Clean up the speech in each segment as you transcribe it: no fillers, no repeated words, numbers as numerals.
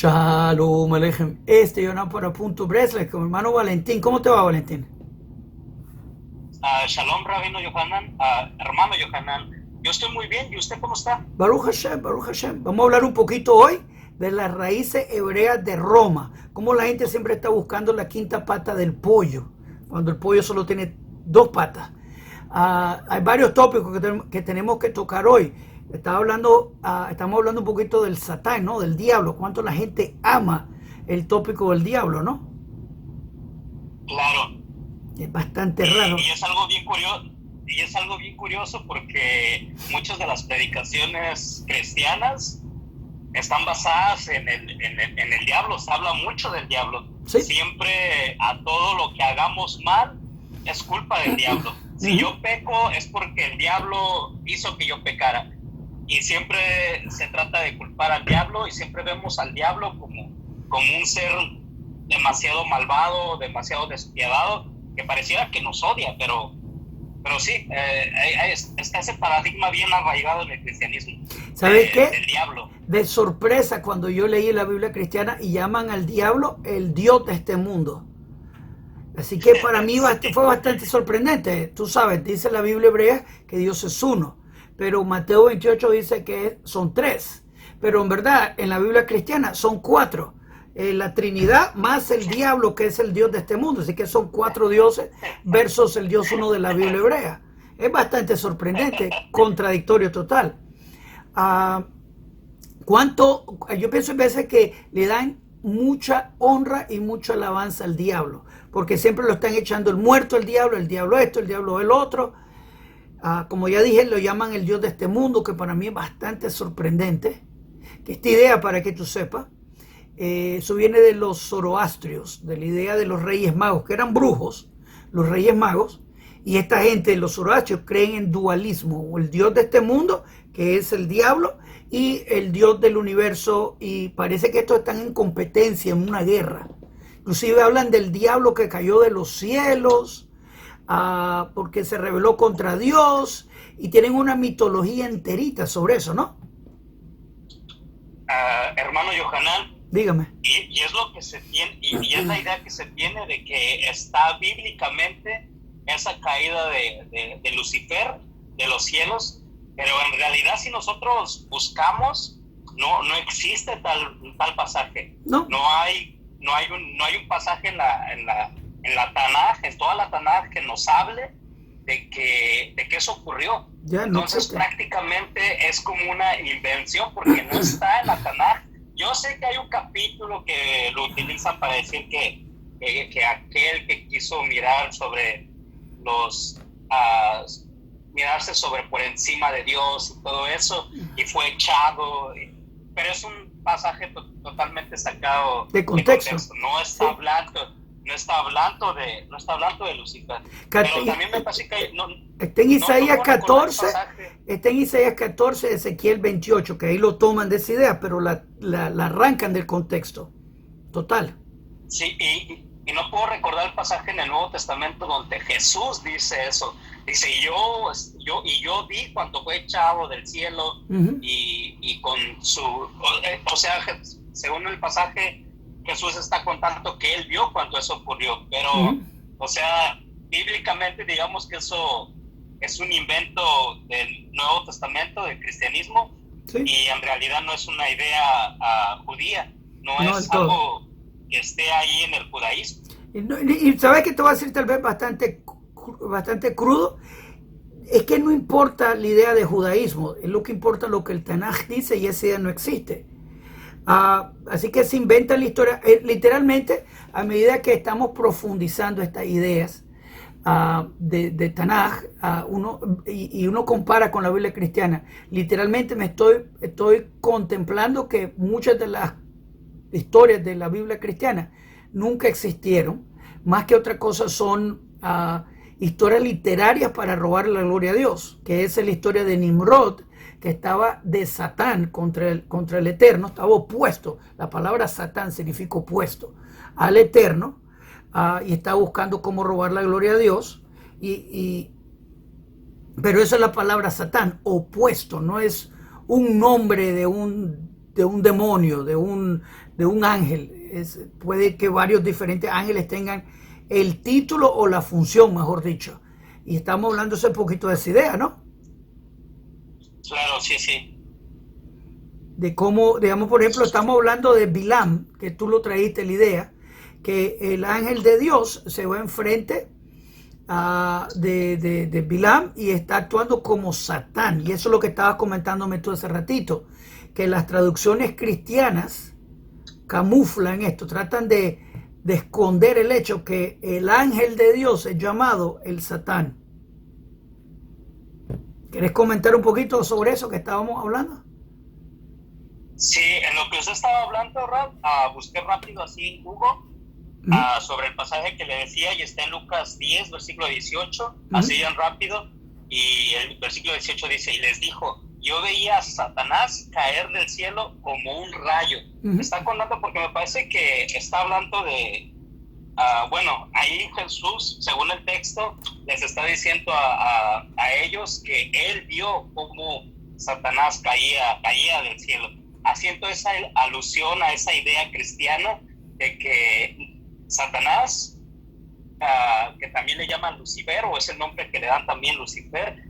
Shalom Alejem. Yo para Punto Breslev con mi hermano Valentín. ¿Cómo te va, Valentín? Shalom, Rabino Yohanan, hermano Yohanan. Yo estoy muy bien. ¿Y usted cómo está? Baruch Hashem, Baruch Hashem. Vamos a hablar un poquito hoy de las raíces hebreas de Roma. Cómo la gente siempre está buscando la quinta pata del pollo, cuando el pollo solo tiene dos patas. Hay varios tópicos que tenemos que tocar hoy. Estamos hablando un poquito del Satán, ¿no? Del diablo. Cuánto la gente ama el tópico del diablo, ¿no? Claro. Es bastante raro. Y es algo bien curioso. Y es algo bien curioso porque muchas de las predicaciones cristianas están basadas en el diablo. Se habla mucho del diablo. ¿Sí? Siempre a todo lo que hagamos mal es culpa del diablo. Si yo peco es porque el diablo hizo que yo pecara. Y siempre se trata de culpar al diablo y siempre vemos al diablo como un ser demasiado malvado, demasiado despiadado, que pareciera que nos odia, pero sí, está ese paradigma bien arraigado en el cristianismo. ¿Sabes qué? Del diablo. De sorpresa cuando yo leí la Biblia cristiana y llaman al diablo el Dios de este mundo. Así que para mí fue bastante sorprendente. Tú sabes, dice la Biblia hebrea que Dios es uno, pero Mateo 28 dice que son tres. Pero en verdad, en la Biblia cristiana son cuatro. La Trinidad más el diablo, que es el Dios de este mundo. Así que son cuatro dioses versus el Dios uno de la Biblia hebrea. Es bastante sorprendente, contradictorio total. Yo pienso en veces que le dan mucha honra y mucha alabanza al diablo, porque siempre lo están echando el muerto, el diablo esto, el diablo el otro. Como ya dije, lo llaman el Dios de este mundo, que para mí es bastante sorprendente. Que esta idea, para que tú sepas, eso viene de los zoroastrios, de la idea de los reyes magos, que eran brujos, los reyes magos, y esta gente, los zoroastrios, creen en dualismo, o el Dios de este mundo, que es el diablo, y el Dios del universo, y parece que estos están en competencia, en una guerra. Inclusive hablan del diablo que cayó de los cielos, porque se rebeló contra Dios, y tienen una mitología enterita sobre eso, ¿no? Hermano Yohanan, Dígame. y es lo que se tiene, y es la idea que se tiene de que está bíblicamente esa caída de Lucifer de los cielos, pero en realidad si nosotros buscamos, no existe tal pasaje. No. No hay un pasaje en la Tanaj, en toda la Tanaj, que nos hable de que eso ocurrió. Ya, entonces prácticamente es como una invención porque no está en la Tanaj. Yo sé que hay un capítulo que lo utilizan para decir que aquel que quiso mirar sobre mirarse sobre por encima de Dios y todo eso, y fue echado, pero es un pasaje totalmente sacado de contexto. No está hablando de Lucifer. Pero también me parece que está en Isaías 14, está en Isaías 14, Ezequiel 28, que ahí lo toman de esa idea, pero la arrancan del contexto total. Sí, y no puedo recordar el pasaje en el Nuevo Testamento donde Jesús dice eso. Dice, yo vi cuando fue echado del cielo, y con su, o sea, según el pasaje, Jesús está contando que él vio cuando eso ocurrió, pero, o sea, bíblicamente digamos que eso es un invento del Nuevo Testamento, del cristianismo, sí. Y en realidad no es una idea judía, no es algo que esté ahí en el judaísmo. Y sabes que te voy a decir tal vez bastante crudo, es que no importa la idea de judaísmo, es lo que importa lo que el Tanaj dice, y esa idea no existe. Así que se inventa la historia, literalmente, a medida que estamos profundizando estas ideas de Tanaj, uno compara con la Biblia cristiana. Literalmente estoy contemplando que muchas de las historias de la Biblia cristiana nunca existieron, más que otra cosa son historias literarias para robar la gloria a Dios, que es la historia de Nimrod, que estaba de Satán contra el Eterno, estaba opuesto. La palabra Satán significa opuesto al Eterno, y estaba buscando cómo robar la gloria a Dios, pero esa es la palabra Satán, opuesto, no es un nombre de un de un demonio, de un ángel. Puede que varios diferentes ángeles tengan el título o la función, mejor dicho. Y estamos hablando hace poquito de esa idea, ¿no? Claro, sí, sí. De cómo, digamos, por ejemplo, estamos hablando de Bilam, que tú lo trajiste la idea, que el ángel de Dios se va enfrente de Bilam y está actuando como Satán. Y eso es lo que estabas comentándome tú hace ratito, que las traducciones cristianas camuflan esto, tratan de esconder el hecho que el ángel de Dios es llamado el Satán. ¿Querés comentar un poquito sobre eso que estábamos hablando? Sí, en lo que usted estaba hablando, Rab, busqué rápido así en Google sobre el pasaje que le decía, y está en Lucas 10, versículo 18, así en rápido, y el versículo 18 dice, y les dijo, yo veía a Satanás caer del cielo como un rayo. Me está contando porque me parece que está hablando de, bueno, ahí Jesús, según el texto, les está diciendo a ellos que él vio cómo Satanás caía del cielo, haciendo esa alusión a esa idea cristiana de que Satanás, que también le llaman Lucifer, o es el nombre que le dan también Lucifer,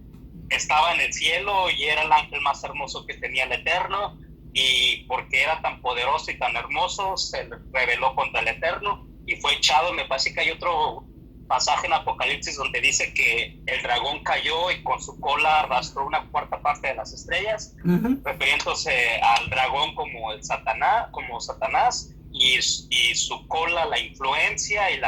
estaba en el cielo y era el ángel más hermoso que tenía el Eterno, y porque era tan poderoso y tan hermoso, se rebeló contra el Eterno y fue echado. Me parece que hay otro pasaje en Apocalipsis donde dice que el dragón cayó y con su cola arrastró una cuarta parte de las estrellas, refiriéndose al dragón como Satanás, y su cola, la influencia, y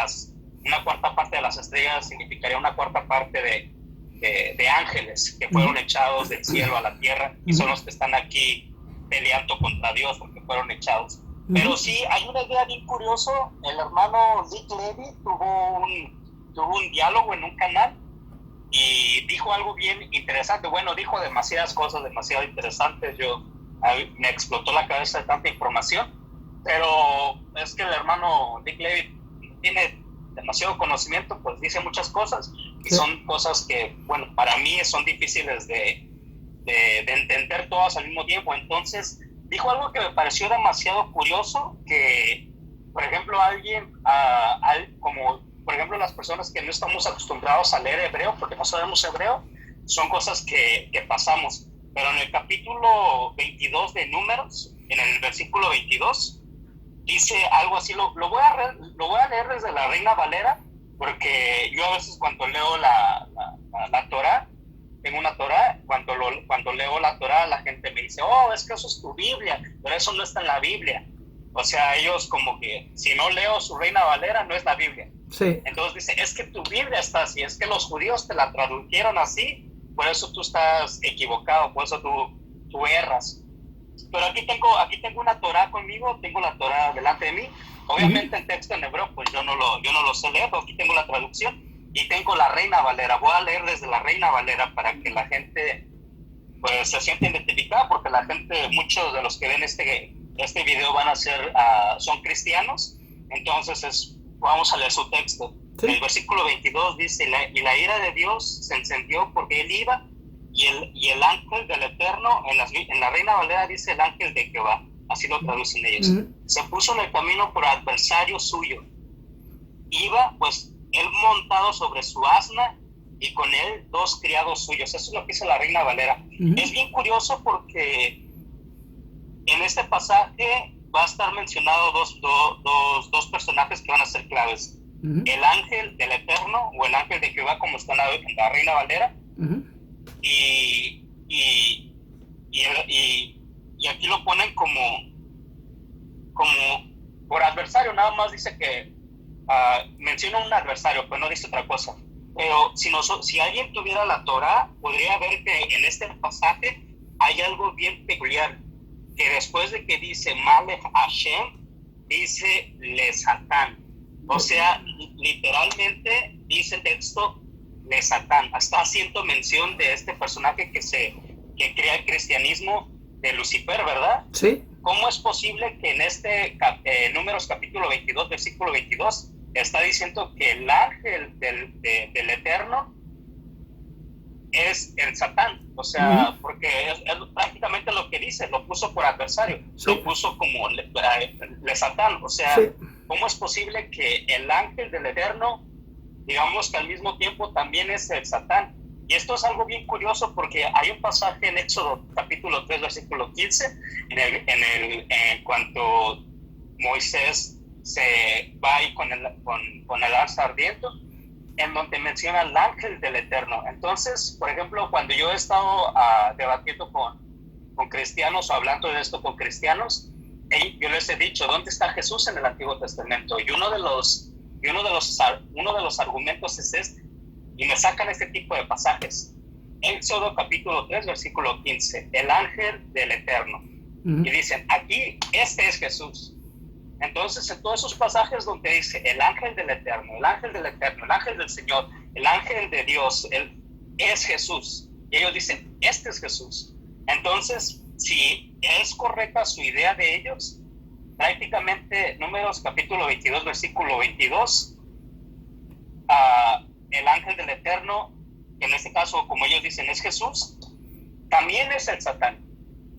una cuarta parte de las estrellas significaría una cuarta parte de ángeles que fueron echados del cielo a la tierra, y son los que están aquí peleando contra Dios porque fueron echados. Pero sí, hay una idea bien curiosa. El hermano Dick Levy tuvo un diálogo en un canal y dijo algo bien interesante. Bueno, dijo demasiadas cosas demasiado interesantes. Me explotó la cabeza de tanta información, pero es que el hermano Dick Levy tiene demasiado conocimiento, pues dice muchas cosas, y son cosas que, bueno, para mí son difíciles de entender todas al mismo tiempo. Entonces dijo algo que me pareció demasiado curioso, que por ejemplo como por ejemplo las personas que no estamos acostumbrados a leer hebreo porque no sabemos hebreo, son cosas que pasamos, pero en el capítulo 22 de Números, en el versículo 22, dice algo así. Lo voy a leer desde la Reina Valera, porque yo a veces cuando leo la Torá, tengo una Torá, cuando leo la Torá, la gente me dice, oh, es que eso es tu Biblia, pero eso no está en la Biblia. O sea, ellos como que, si no leo su Reina Valera, no es la Biblia. Sí. Entonces dice, es que tu Biblia está así, es que los judíos te la tradujeron así, por eso tú estás equivocado, por eso tú erras. Pero aquí tengo una Torá conmigo, tengo la Torá delante de mí. Obviamente el texto en hebreo, pues yo no lo sé leer, pero aquí tengo la traducción y tengo la Reina Valera. Voy a leer desde la Reina Valera para que la gente pues se sienta identificada, porque la gente, muchos de los que ven este video son cristianos. Entonces vamos a leer su texto. Sí. El versículo 22 dice, y la ira de Dios se encendió porque él iba, y el ángel del Eterno, en la Reina Valera dice el ángel de Jehová, así lo traducen ellos, se puso en el camino por adversario suyo. Iba, pues, él montado sobre su asna, y con él 2 criados suyos. Eso es lo que dice la Reina Valera. Es bien curioso porque en este pasaje va a estar mencionado dos personajes que van a ser claves. El ángel del Eterno, o el ángel de Jehová, como está en la Reina Valera, y aquí lo ponen como por adversario. Nada más dice que menciona un adversario, pero no dice otra cosa. Pero si alguien tuviera la Torá, podría ver que en este pasaje hay algo bien peculiar, que después de que dice Malech Hashem, dice Le Satán. O sea, literalmente dice el texto Le Satán. Está haciendo mención de este personaje que crea el cristianismo, de Lucifer, ¿verdad? Sí. ¿Cómo es posible que en Números capítulo 22, versículo 22, está diciendo que el ángel del Eterno es el Satán, o sea, porque es prácticamente lo que dice, lo puso por adversario, lo puso como le Satán, o sea, ¿cómo es posible que el ángel del Eterno, digamos que al mismo tiempo también es el Satán? Y esto es algo bien curioso porque hay un pasaje en Éxodo capítulo 3, versículo 15, en cuanto Moisés se va ahí con el arza ardiente, en donde menciona al ángel del Eterno. Entonces, por ejemplo, cuando yo he estado debatiendo con cristianos o hablando de esto con cristianos, yo les he dicho, ¿dónde está Jesús en el Antiguo Testamento? Y uno de los argumentos es este, y me sacan este tipo de pasajes. Éxodo capítulo 3, versículo 15, el ángel del Eterno. Y dicen, aquí, este es Jesús. Entonces, en todos esos pasajes donde dice el ángel del Eterno, el ángel del Eterno, el ángel del Señor, el ángel de Dios, es Jesús. Y ellos dicen, este es Jesús. Entonces, si es correcta su idea de ellos, prácticamente Números capítulo 22, versículo 22, el ángel del Eterno, que en este caso, como ellos dicen, es Jesús, también es el Satán,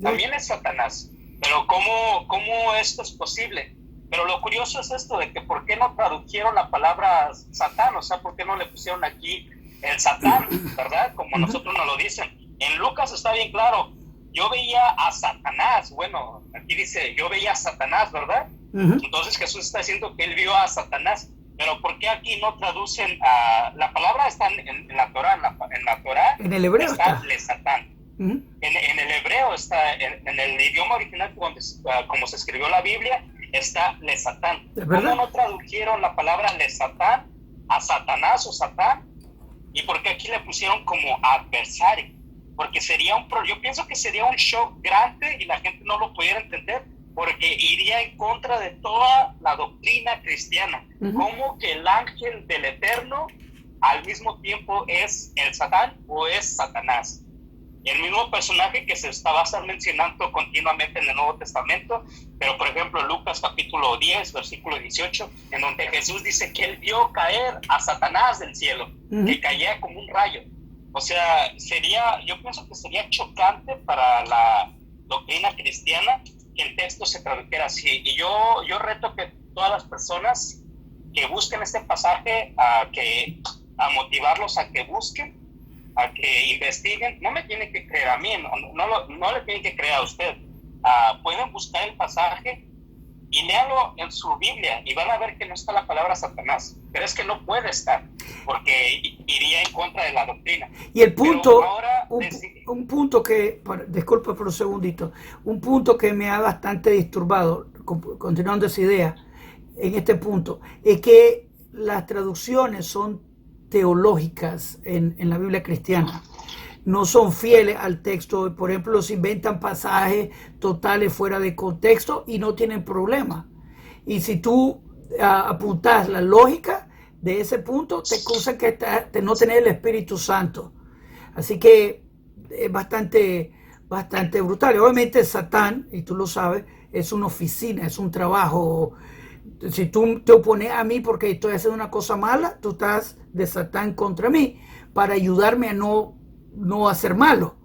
también es Satanás. Pero ¿cómo esto es posible? Pero lo curioso es esto de que ¿por qué no tradujeron la palabra Satán? O sea, ¿por qué no le pusieron aquí el Satán, verdad? Como nosotros nos lo dicen. En Lucas está bien claro, yo veía a Satanás. Bueno, aquí dice, yo veía a Satanás, ¿verdad? Entonces Jesús está diciendo que él vio a Satanás. Pero ¿por qué aquí no traducen la palabra? Está en la Torah, en la Torah. En el hebreo está. Le Satán. En el hebreo está, en el idioma original como se escribió la Biblia, está Le Satán. ¿Cómo no tradujeron la palabra Le Satán a Satanás o Satán? ¿Y por qué aquí le pusieron como adversario? Porque yo pienso que sería un shock grande y la gente no lo pudiera entender, porque iría en contra de toda la doctrina cristiana. ¿Cómo que el ángel del Eterno al mismo tiempo es el Satán o es Satanás? El mismo personaje que se va a estar mencionando continuamente en el Nuevo Testamento, pero por ejemplo Lucas capítulo 10, versículo 18, en donde Jesús dice que él vio caer a Satanás del cielo, que caía como un rayo. O sea, yo pienso que sería chocante para la doctrina cristiana que el texto se tradujera así. Y yo reto que todas las personas que busquen este pasaje, a motivarlos a que busquen, a que investiguen. No me tienen que creer a mí, no le tienen que creer a usted. Pueden buscar el pasaje y léanlo en su Biblia y van a ver que no está la palabra Satanás, pero es que no puede estar porque iría en contra de la doctrina. Y el punto, un punto que, disculpa por un segundito, un punto que me ha bastante disturbado, continuando esa idea, en este punto, es que las traducciones son teológicas en la Biblia cristiana. No son fieles al texto. Por ejemplo, se inventan pasajes totales fuera de contexto y no tienen problema. Y si tú apuntas la lógica de ese punto, te acusan de no tener el Espíritu Santo. Así que es bastante brutal. Y obviamente Satán, y tú lo sabes, es una oficina, es un trabajo. Si tú te opones a mí porque estoy haciendo una cosa mala, tú estás de Satán contra mí para ayudarme a no hacer malo.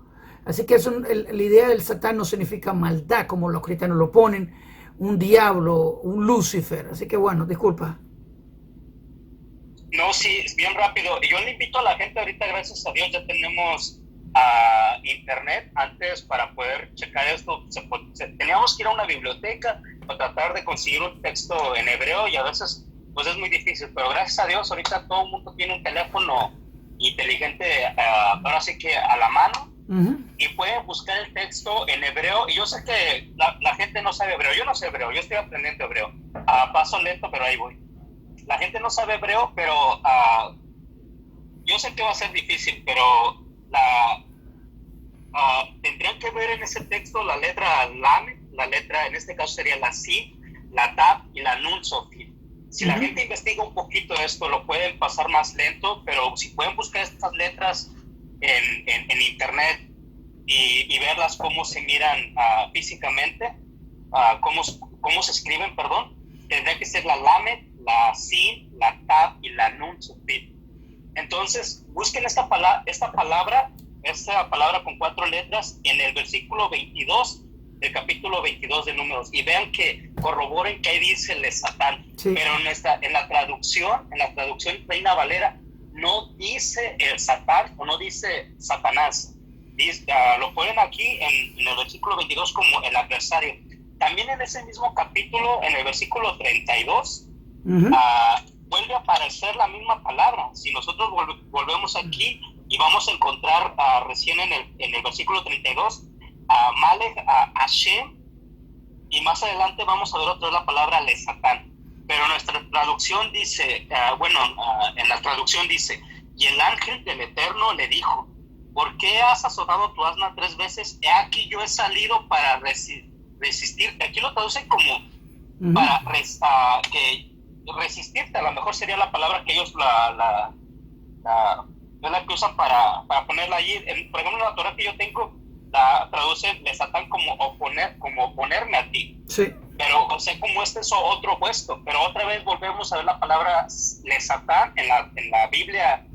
Así que la idea del Satán no significa maldad como los cristianos lo ponen, un diablo, un Lucifer. Así que bueno, disculpa. No, sí, bien rápido. Yo le invito a la gente ahorita, gracias a Dios, ya tenemos internet. Antes, para poder checar esto, teníamos que ir a una biblioteca para tratar de conseguir un texto en hebreo y a veces pues es muy difícil, pero gracias a Dios ahorita todo el mundo tiene un teléfono inteligente, ahora sí que a la mano, y pueden buscar el texto en hebreo. Y yo sé que la gente no sabe hebreo, yo no sé hebreo, yo estoy aprendiendo hebreo, paso lento, pero ahí voy. La gente no sabe hebreo, pero yo sé que va a ser difícil, pero tendrían que ver en ese texto la letra Lamed, la letra, en este caso sería la Sin, la Tab y la Nun Sofit. Si la gente investiga un poquito esto, lo pueden pasar más lento, pero si pueden buscar estas letras en internet y verlas cómo se miran físicamente, cómo se escriben, tendría que ser la Lamed, la Sin, la Tab y la Nun Sofit. Entonces, busquen esta palabra con 4 letras en el versículo 22 del capítulo 22 de Números, y vean que corroboren que ahí dice el Satán. Sí. Pero en la traducción Reina Valera, no dice el Satán o no dice Satanás. Lo ponen aquí en el versículo 22 como el adversario. También en ese mismo capítulo, en el versículo 32, vuelve a aparecer la misma palabra. Si nosotros volvemos aquí y vamos a encontrar recién en el versículo 32 a Malek, a Hashem, y más adelante vamos a ver otra vez la palabra le Satán. Pero nuestra traducción dice, en la traducción dice, y el ángel del Eterno le dijo, ¿por qué has azotado tu asna 3 veces? He aquí yo he salido para resistirte. Aquí lo traducen como para resistirte. A lo mejor sería la palabra que ellos la que usan para ponerla allí. Por ejemplo, la Torah que yo tengo la traduce de Satán como oponerme a ti. Sí. Pero, o sea, como este es otro opuesto. Pero otra vez volvemos a ver la palabra le Satán en la Biblia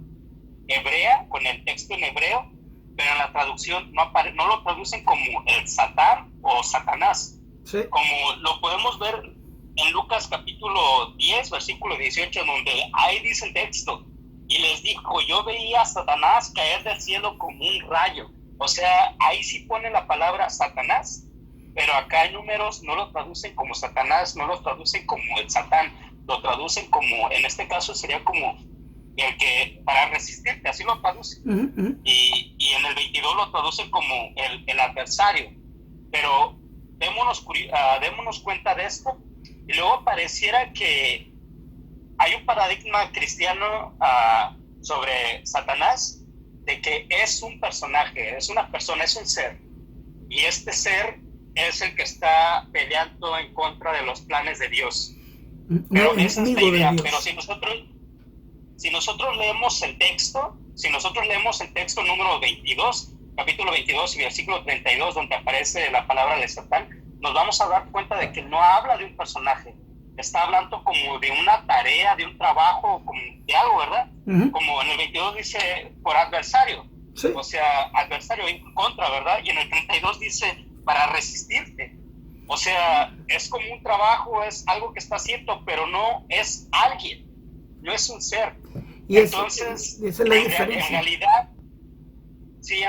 hebrea, con el texto en hebreo, pero en la traducción no lo traducen como el Satán o Satanás. Sí. Como lo podemos ver en Lucas capítulo 10, versículo 18, donde ahí dice el texto, y les dijo, yo veía a Satanás caer del cielo como un rayo. O sea, ahí sí pone la palabra Satanás, pero acá en Números no lo traducen como Satanás, no lo traducen como el Satán, lo traducen como, en este caso sería como el que para resistirte, así lo traducen. Y en el 22 lo traducen como el adversario. Pero démonos cuenta de esto, y luego pareciera que hay un paradigma cristiano sobre Satanás, de que es un personaje, es una persona, es un ser, y este ser es el que está peleando en contra de los planes de Dios. Pero esa es la idea. Pero si nosotros leemos el texto, número 22, capítulo 22 y versículo 32, donde aparece la palabra de Satán, nos vamos a dar cuenta de que no habla de un personaje, está hablando como de una tarea, de un trabajo, como de algo, ¿verdad? Como en el 22 dice por adversario, sí. O sea, adversario en contra, ¿verdad? Y en el 32 dice para resistirte. O sea, es como un trabajo, es algo que está haciendo, pero no es alguien, no es un ser. Y entonces, esa es la diferencia. En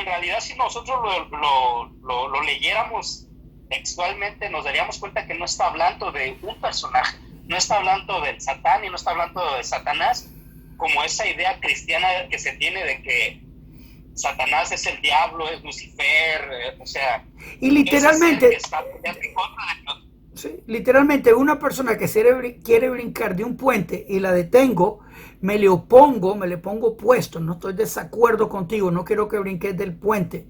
realidad, si nosotros lo leyéramos textualmente, nos daríamos cuenta que no está hablando de un personaje, no está hablando del Satán y no está hablando de Satanás, como esa idea cristiana que se tiene de que Satanás es el diablo, es Lucifer, o sea, y literalmente que está en contra de Dios. Sí, literalmente una persona que quiere brincar de un puente y la detengo, me le opongo, me le pongo opuesto, no estoy de desacuerdo contigo, no quiero que brinques del puente.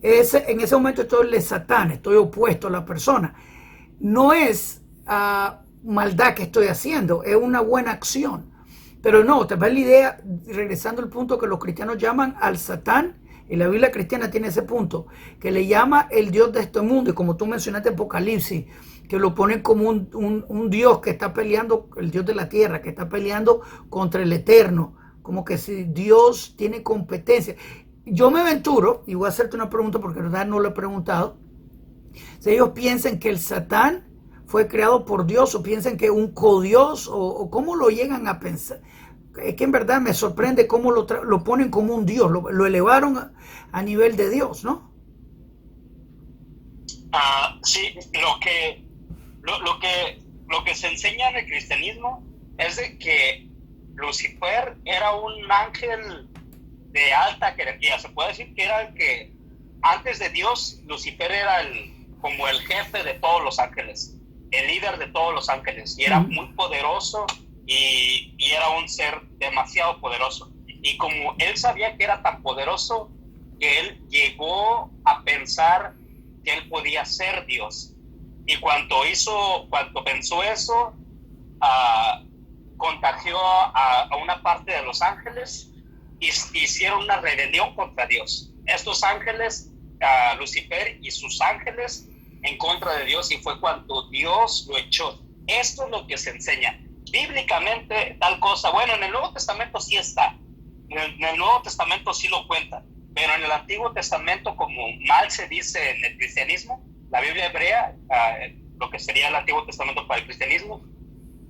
En ese momento estoy de Satán, estoy opuesto a la persona. No es maldad que estoy haciendo, es una buena acción. Pero no, te va la idea, regresando al punto que los cristianos llaman al Satán, y la Biblia cristiana tiene ese punto, que le llama el Dios de este mundo, y como tú mencionaste Apocalipsis, que lo ponen como un Dios que está peleando, el Dios de la tierra, que está peleando contra el Eterno, como que si Dios tiene competencia. Yo me aventuro, y voy a hacerte una pregunta porque en verdad no lo he preguntado, si ellos piensan que el Satán fue creado por Dios o piensan que es un codios o cómo lo llegan a pensar. Es que en verdad me sorprende cómo lo ponen como un Dios, lo elevaron a nivel de Dios, ¿no? Sí, lo que se enseña en el cristianismo es de que Lucifer era un ángel de alta jerarquía. Se puede decir que era el que, antes de Dios, Lucifer era como el jefe de todos los ángeles, el líder de todos los ángeles, y era muy poderoso y era un ser demasiado poderoso. Y como él sabía que era tan poderoso, que él llegó a pensar que él podía ser Dios. Y cuando pensó eso, contagió a una parte de los ángeles y hicieron una rebelión contra Dios. Estos ángeles, Lucifer y sus ángeles, en contra de Dios, y fue cuando Dios lo echó. Esto es lo que se enseña bíblicamente, tal cosa. Bueno, en el Nuevo Testamento sí está, En el Nuevo Testamento sí lo cuenta, pero en el Antiguo Testamento, como mal se dice en el cristianismo, la Biblia hebrea, lo que sería el Antiguo Testamento para el cristianismo,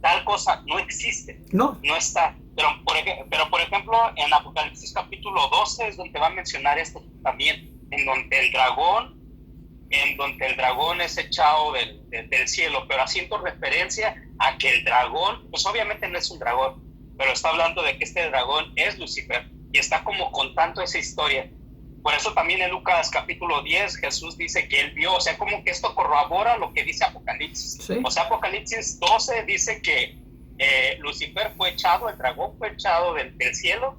tal cosa no existe, no está. Pero por ejemplo, en Apocalipsis capítulo 12 es donde va a mencionar esto también, en donde el dragón es echado del cielo, pero haciendo referencia a que el dragón, pues obviamente no es un dragón, pero está hablando de que este dragón es Lucifer y está como contando esa historia. Por eso también en Lucas capítulo 10 Jesús dice que él vio, o sea, como que esto corrobora lo que dice Apocalipsis. Sí. O sea, Apocalipsis 12 dice que Lucifer fue echado, el dragón fue echado del cielo,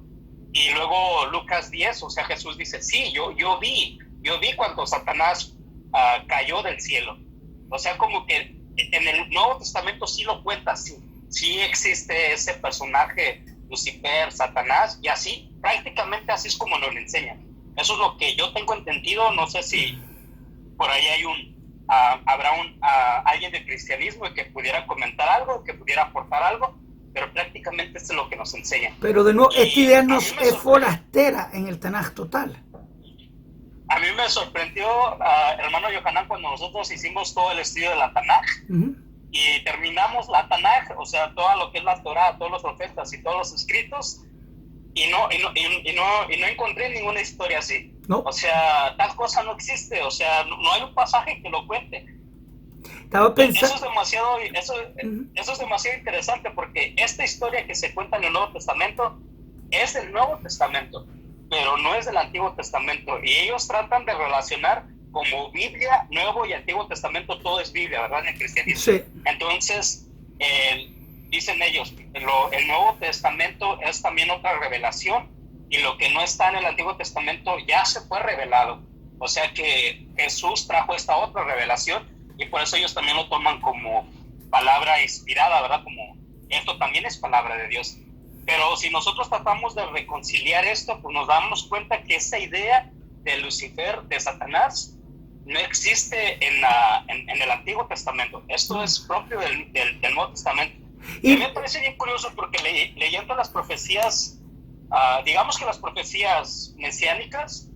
y luego Lucas 10, o sea, Jesús dice, sí, yo vi cuando Satanás cayó del cielo. O sea, como que en el Nuevo Testamento sí lo cuenta, sí existe ese personaje Lucifer, Satanás, y así, prácticamente así es como nos lo enseñan. Eso es lo que yo tengo entendido. No sé si por ahí hay habrá alguien del cristianismo que pudiera comentar algo, que pudiera aportar algo, pero prácticamente esto es lo que nos enseñan. Pero de nuevo, esta idea es forastera en el Tanaj total. A mí me sorprendió, hermano Yohanan, cuando nosotros hicimos todo el estudio de la Tanaj, y terminamos la Tanaj, o sea, todo lo que es la Torá, todos los profetas y todos los escritos, y no encontré ninguna historia así. No. O sea, tal cosa no existe, o sea, no hay un pasaje que lo cuente. Estaba pensando... Eso es demasiado interesante, porque esta historia que se cuenta en el Nuevo Testamento es del Nuevo Testamento, pero no es del Antiguo Testamento, y ellos tratan de relacionar como Biblia, Nuevo y Antiguo Testamento, todo es Biblia, ¿verdad? En el cristianismo. Sí. Entonces, dicen ellos, el Nuevo Testamento es también otra revelación, y lo que no está en el Antiguo Testamento ya se fue revelado. O sea que Jesús trajo esta otra revelación, y por eso ellos también lo toman como palabra inspirada, ¿verdad? Como esto también es palabra de Dios. Pero si nosotros tratamos de reconciliar esto, pues nos damos cuenta que esa idea de Lucifer, de Satanás, no existe en el Antiguo Testamento. Esto es propio del Nuevo Testamento. Y me parece bien curioso porque leyendo las profecías, digamos que las profecías mesiánicas,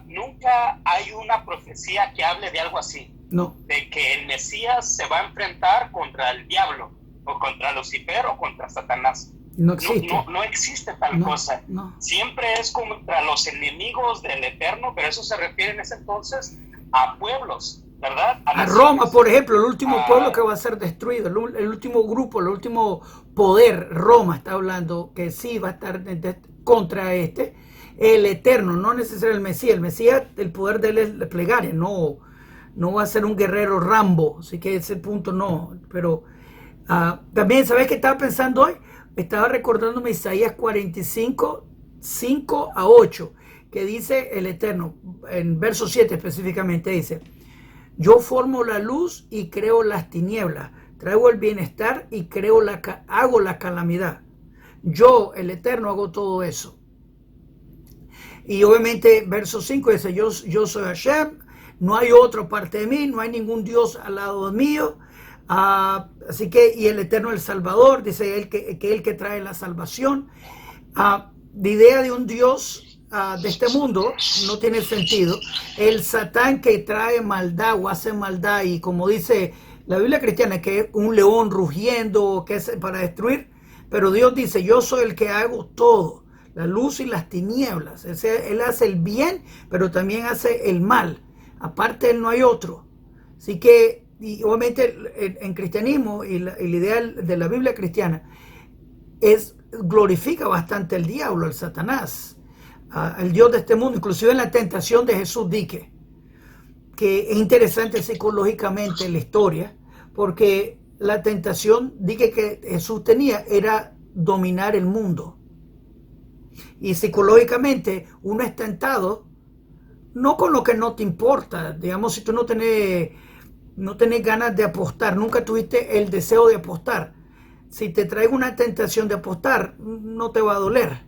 nunca hay una profecía que hable de algo así. No. De que el Mesías se va a enfrentar contra el diablo, o contra Lucifer, o contra Satanás. No existe. No existe tal cosa. No. Siempre es contra los enemigos del Eterno, pero eso se refiere en ese entonces a pueblos, ¿verdad? A Roma, por ejemplo, el último pueblo que va a ser destruido, el último grupo, el último poder, Roma está hablando que sí va a estar contra el Eterno, no necesariamente el Mesías. El Mesías, el poder de él es plegaria, no va a ser un guerrero Rambo, así que ese punto no. Pero también, ¿sabes qué estaba pensando hoy? Estaba recordándome Isaías 45, 5 a 8, que dice el Eterno, en verso 7 específicamente, dice: yo formo la luz y creo las tinieblas, traigo el bienestar y hago la calamidad. Yo, el Eterno, hago todo eso. Y obviamente, verso 5 dice: yo soy Hashem, no hay otro parte de mí, no hay ningún Dios al lado mío. Así que, y el Eterno, el Salvador, dice él que trae la salvación. La idea de un Dios de este mundo no tiene sentido. El Satán que trae maldad o hace maldad, y como dice la Biblia cristiana, que es un león rugiendo, que es para destruir, pero Dios dice: yo soy el que hago todo, la luz y las tinieblas. Él hace el bien, pero también hace el mal. Aparte, él no hay otro. Así que, y obviamente en cristianismo y la idea de la Biblia cristiana glorifica bastante al diablo, al Satanás, al Dios de este mundo. Inclusive en la tentación de Jesús dice que es interesante psicológicamente la historia, porque la tentación dice que Jesús tenía era dominar el mundo, y psicológicamente uno es tentado no con lo que no te importa. Digamos, si tú no tenés ganas de apostar, nunca tuviste el deseo de apostar, si te traigo una tentación de apostar, no te va a doler.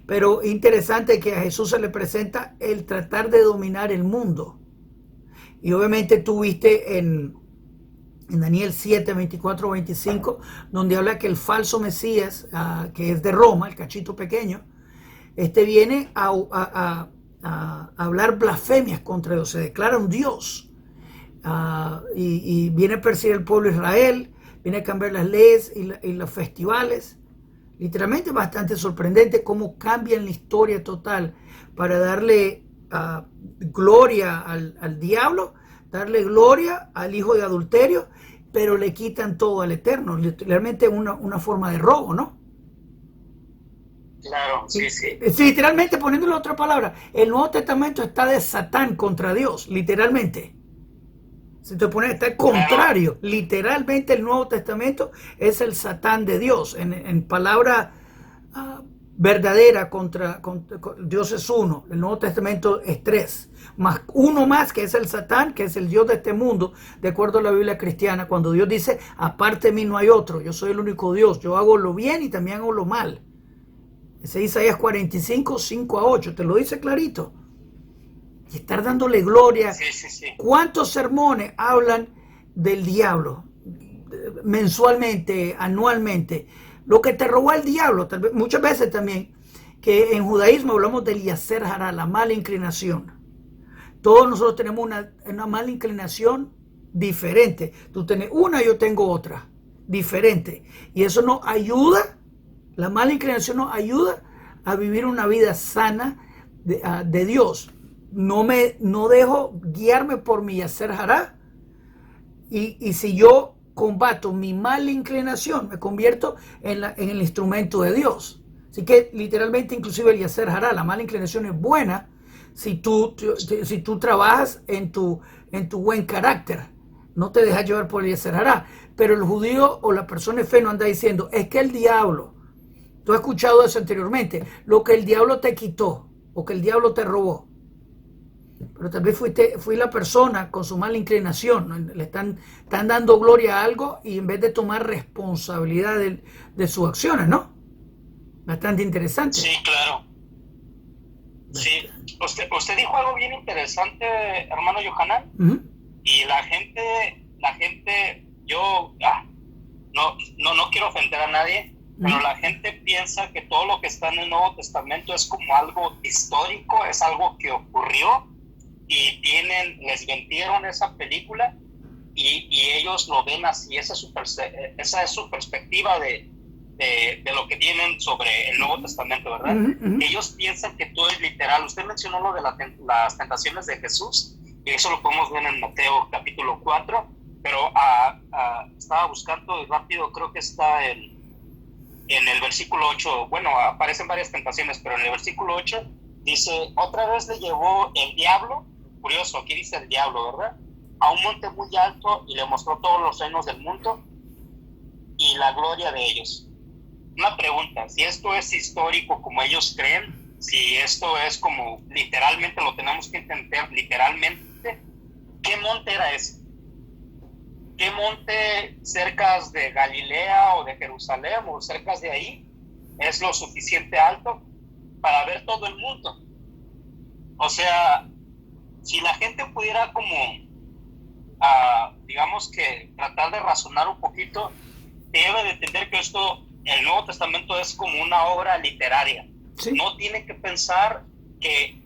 Pero interesante que a Jesús se le presenta el tratar de dominar el mundo. Y obviamente tú viste en en Daniel 7, 24, 25, donde habla que el falso Mesías, que es de Roma, el cachito pequeño, viene a hablar blasfemias contra Dios, se declara un Dios, y viene a perseguir al pueblo de Israel, viene a cambiar las leyes y los festivales. Literalmente bastante sorprendente cómo cambian la historia total para darle gloria al diablo, darle gloria al hijo de adulterio, pero le quitan todo al Eterno. Literalmente una forma de robo, ¿no? Claro, sí, sí. Literalmente, poniéndole otra palabra, el Nuevo Testamento está de Satán contra Dios, literalmente. Si te pones, está al contrario. Literalmente el Nuevo Testamento es el Satán de Dios. En palabra verdadera contra Dios es uno. El Nuevo Testamento es tres. Más uno más, que es el Satán, que es el Dios de este mundo, de acuerdo a la Biblia cristiana, cuando Dios dice, aparte de mí no hay otro, yo soy el único Dios, yo hago lo bien y también hago lo mal. Ese es Isaías 45, 5 a 8, te lo dice clarito. Y estar dándole gloria. Sí, sí, sí. ¿Cuántos sermones hablan del diablo? Mensualmente, anualmente. Lo que te robó el diablo, tal vez, muchas veces también, que en judaísmo hablamos del Yaser Hará, la mala inclinación. Todos nosotros tenemos una mala inclinación diferente. Tú tienes una, yo tengo otra, diferente. Y eso nos ayuda, la mala inclinación nos ayuda a vivir una vida sana de Dios. No dejo guiarme por mi Yaser Hará, y si yo combato mi mala inclinación, me convierto en el instrumento de Dios. Así que literalmente, inclusive el Yaser Hará, la mala inclinación es buena si tú trabajas en tu buen carácter, no te dejas llevar por el Yaser Hará. Pero el judío o la persona de fe no anda diciendo, es que el diablo, tú has escuchado eso anteriormente, lo que el diablo te quitó o que el diablo te robó. Pero tal vez fui la persona con su mala inclinación, ¿no? Le están dando gloria a algo y en vez de tomar responsabilidad de sus acciones, ¿no? Bastante interesante. Sí, claro. Sí. Usted dijo algo bien interesante, hermano Yohanan. Y la gente, yo no quiero ofender a nadie, pero la gente piensa que todo lo que está en el Nuevo Testamento es como algo histórico, es algo que ocurrió. Y les vendieron esa película y ellos lo ven así. Esa es su perspectiva de lo que tienen sobre el Nuevo Testamento, ¿verdad? Ellos piensan que todo es literal. Usted mencionó lo de las tentaciones de Jesús, y eso lo podemos ver en Mateo capítulo 4, pero estaba buscando rápido, creo que está en el versículo 8, bueno, aparecen varias tentaciones, pero en el versículo 8 dice, otra vez le llevó el diablo, curioso, aquí dice el diablo, ¿verdad?, a un monte muy alto y le mostró todos los reinos del mundo y la gloria de ellos. Una pregunta, si esto es histórico como ellos creen, si esto es como literalmente lo tenemos que entender literalmente, ¿qué monte era ese? ¿Qué monte cerca de Galilea o de Jerusalén o cerca de ahí es lo suficiente alto para ver todo el mundo? O sea, si la gente pudiera como, digamos que tratar de razonar un poquito, debe de entender que el Nuevo Testamento es como una obra literaria. Sí. No tiene que pensar que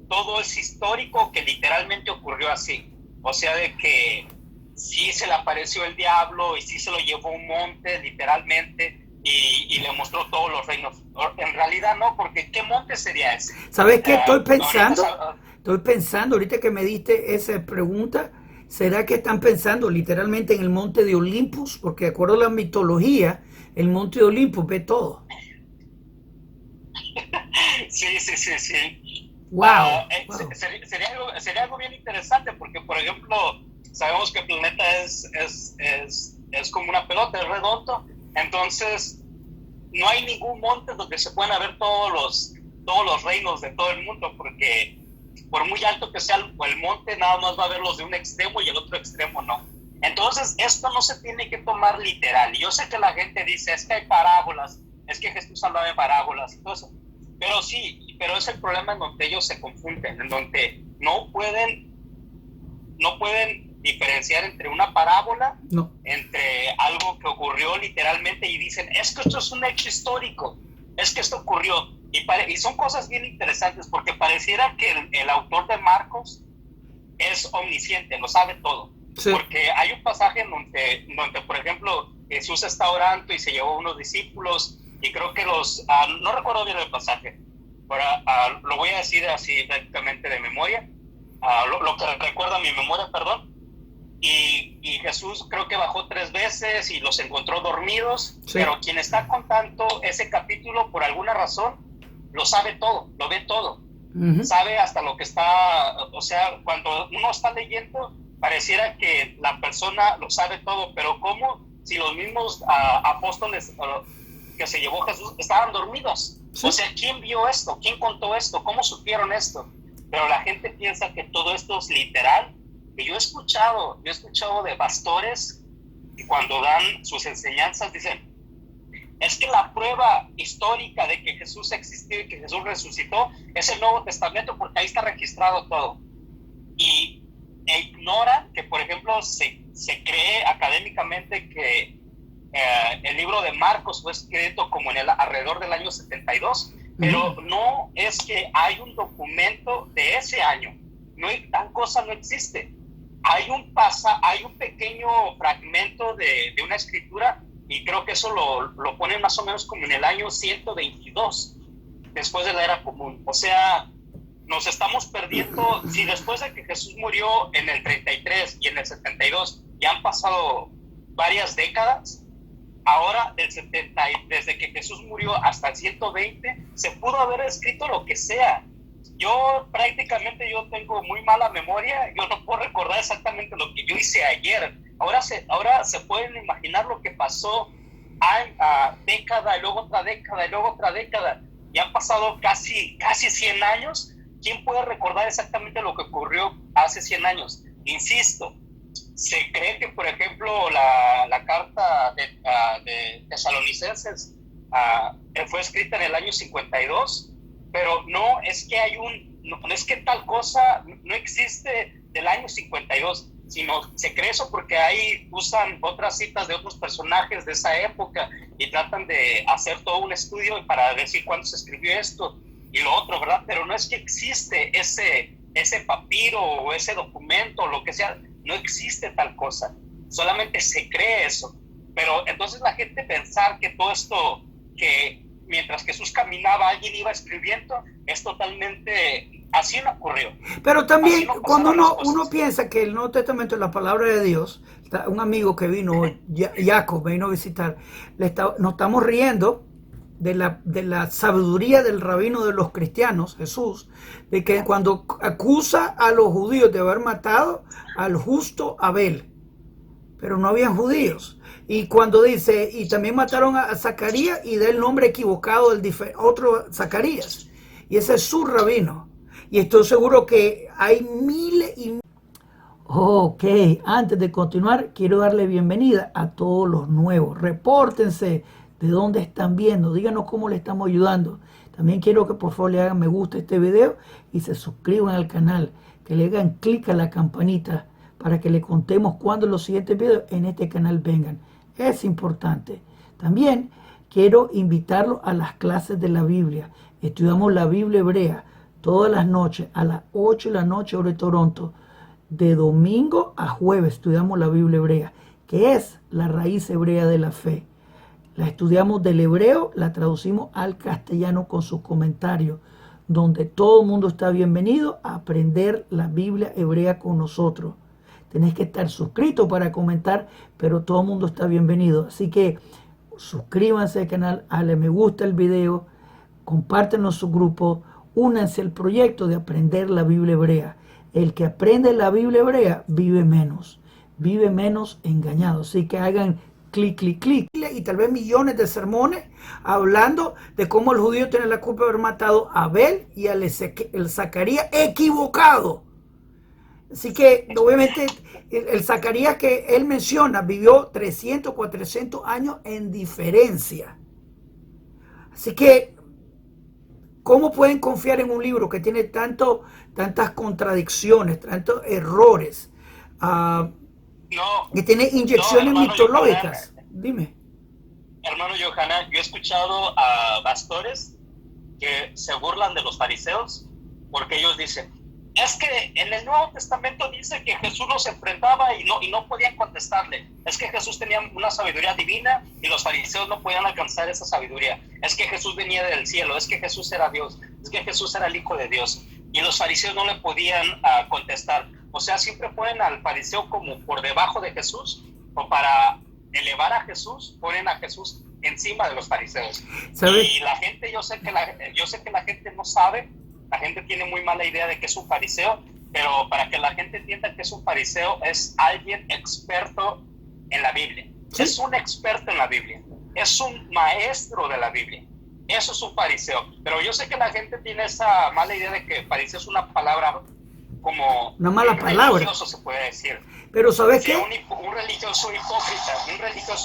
todo es histórico, que literalmente ocurrió así. O sea, de que sí se le apareció el diablo y sí se lo llevó a un monte, literalmente, y le mostró todos los reinos. En realidad no, porque ¿qué monte sería ese? ¿Sabes qué estoy pensando? Estoy pensando, ahorita que me diste esa pregunta, ¿será que están pensando literalmente en el monte de Olympus? Porque de acuerdo a la mitología, el monte de Olympus ve todo. Sí. Wow. Sería algo bien interesante, porque, por ejemplo, sabemos que el planeta es como una pelota, es redondo. Entonces, no hay ningún monte donde se puedan ver todos los reinos de todo el mundo, porque por muy alto que sea el monte, nada más va a verlos de un extremo y el otro extremo no. Entonces, esto no se tiene que tomar literal. Y yo sé que la gente dice, es que hay parábolas, es que Jesús hablaba de parábolas y todo eso. Pero sí, pero es el problema en donde ellos se confunden, en donde no pueden, diferenciar entre una parábola, no, entre algo que ocurrió literalmente, y dicen, es que esto es un hecho histórico, es que esto ocurrió. Y son cosas bien interesantes, porque pareciera que el autor de Marcos es omnisciente, lo sabe todo. Sí. Porque hay un pasaje en donde, por ejemplo, Jesús está orando y se llevó unos discípulos, y creo que no recuerdo bien el pasaje, pero lo voy a decir así prácticamente de memoria, lo que recuerda mi memoria, perdón. Y Jesús creo que bajó 3 veces y los encontró dormidos, sí. Pero quien está contando ese capítulo, por alguna razón, lo sabe todo, lo ve todo. Uh-huh. Sabe hasta lo que está, o sea, cuando uno está leyendo, pareciera que la persona lo sabe todo, pero ¿cómo? Si los mismos apóstoles que se llevó Jesús estaban dormidos. Sí. O sea, ¿quién vio esto? ¿Quién contó esto? ¿Cómo supieron esto? Pero la gente piensa que todo esto es literal. Y yo he escuchado de pastores que cuando dan sus enseñanzas dicen, es que la prueba histórica de que Jesús existió y que Jesús resucitó es el Nuevo Testamento, porque ahí está registrado todo. E ignoran que, por ejemplo, se cree académicamente que el libro de Marcos fue escrito como alrededor del año 72, pero no es que hay un documento de ese año. No hay, tal cosa no existe. Hay un pequeño fragmento de una escritura, y creo que eso lo ponen más o menos como en el año 122, después de la era común. O sea, nos estamos perdiendo. Si después de que Jesús murió en el 33 y en el 72 ya han pasado varias décadas, ahora desde que Jesús murió hasta el 120 se pudo haber escrito lo que sea. Yo tengo muy mala memoria, yo no puedo recordar exactamente lo que yo hice ayer. Ahora se pueden imaginar lo que pasó década, y luego otra década, y luego otra década. Ya han pasado casi 100 años. ¿Quién puede recordar exactamente lo que ocurrió hace 100 años? Insisto, se cree que, por ejemplo, la carta de Tesalonicenses fue escrita en el año 52, pero no es que tal cosa no existe del año 52, sino se cree eso porque ahí usan otras citas de otros personajes de esa época y tratan de hacer todo un estudio para decir cuándo se escribió esto y lo otro, ¿verdad? Pero no es que existe ese papiro o ese documento o lo que sea, no existe tal cosa, solamente se cree eso. Pero entonces la gente pensar que todo esto, que mientras Jesús caminaba alguien iba escribiendo, es totalmente, así no ocurrió. Pero también no, cuando uno piensa que el Nuevo Testamento es la palabra de Dios, un amigo que vino, Jacob, vino a visitar, nos estamos riendo de la sabiduría del rabino de los cristianos, Jesús, de que cuando acusa a los judíos de haber matado al justo Abel, pero no habían judíos. Y cuando dice, y también mataron a Zacarías y da el nombre equivocado del otro Zacarías. Y ese es su rabino. Y estoy seguro que hay miles y... Ok, antes de continuar, quiero darle bienvenida a todos los nuevos. Repórtense de dónde están viendo, díganos cómo le estamos ayudando. También quiero que por favor le hagan me gusta a este video y se suscriban al canal, que le hagan clic a la campanita para que le contemos cuando los siguientes videos en este canal vengan. Es importante. También quiero invitarlos a las clases de la Biblia. Estudiamos la Biblia hebrea todas las noches a las 8 de la noche hora de Toronto. De domingo a jueves estudiamos la Biblia hebrea, que es la raíz hebrea de la fe. La estudiamos del hebreo, la traducimos al castellano con sus comentarios, donde todo el mundo está bienvenido a aprender la Biblia hebrea con nosotros. Tenés que estar suscrito para comentar, pero todo el mundo está bienvenido. Así que suscríbanse al canal, dale me gusta el video, compártenos su grupo, únanse al proyecto de aprender la Biblia hebrea. El que aprende la Biblia hebrea vive menos engañado. Así que hagan clic, clic, clic. Y tal vez millones de sermones hablando de cómo el judío tiene la culpa de haber matado a Abel y al Zacarías equivocado. Así que obviamente el Zacarías que él menciona vivió 300, 400 años en diferencia. Así que, ¿cómo pueden confiar en un libro que tiene tantas contradicciones, tantos errores? No, que tiene inyecciones hermano mitológicas. Yohanan, Dime. hermano Yohanan, yo he escuchado a pastores que se burlan de los fariseos porque ellos dicen, es que en el Nuevo Testamento dice que Jesús los enfrentaba y no podían contestarle. Es que Jesús tenía una sabiduría divina y los fariseos no podían alcanzar esa sabiduría. Es que Jesús venía del cielo, es que Jesús era Dios, es que Jesús era el Hijo de Dios. Y los fariseos no le podían contestar. O sea, siempre ponen al fariseo como por debajo de Jesús, o para elevar a Jesús, ponen a Jesús encima de los fariseos. ¿Sabes? Y la gente, yo sé que la gente no sabe. La gente tiene muy mala idea de que es un fariseo, pero para que la gente entienda que es un fariseo, es alguien experto en la Biblia. ¿Sí? Es un experto en la Biblia. Es un maestro de la Biblia. Eso es un fariseo. Pero yo sé que la gente tiene esa mala idea de que fariseo es una palabra como... Una mala palabra. Religioso, se puede decir. Pero ¿sabes sí, qué? Un religioso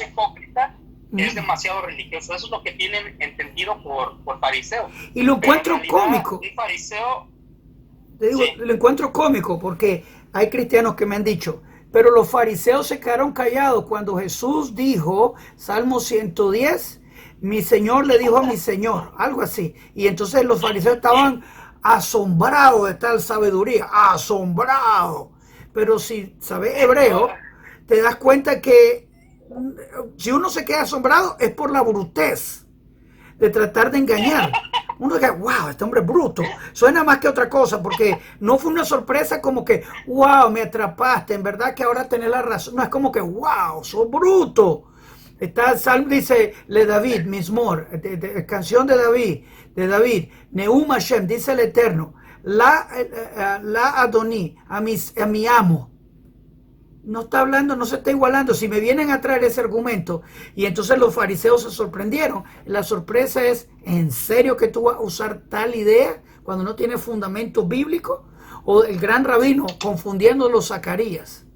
hipócrita es demasiado religioso. Eso es lo que tienen entendido por fariseo. Y lo encuentro cómico. Un fariseo... Te digo, sí. Lo encuentro cómico porque hay cristianos que me han dicho, pero los fariseos se quedaron callados cuando Jesús dijo, Salmo 110, mi Señor le dijo a mi Señor, algo así. Y entonces los fariseos estaban asombrados de tal sabiduría, asombrados. Pero si sabes hebreo, te das cuenta que si uno se queda asombrado es por la brutez de tratar de engañar. Uno dice, wow, este hombre es bruto. Suena más que otra cosa, porque no fue una sorpresa como que, wow, me atrapaste, en verdad que ahora tenés la razón. No, es como que, wow, sos bruto. Está el Salmo, dice, le David, Mismor, canción de David, Neum Hashem, dice el Eterno, la Adoní, a mi amo. No está hablando, no se está igualando. Si me vienen a traer ese argumento, y entonces los fariseos se sorprendieron, la sorpresa es, ¿en serio que tú vas a usar tal idea cuando no tiene fundamento bíblico? O el gran rabino confundiendo los Zacarías.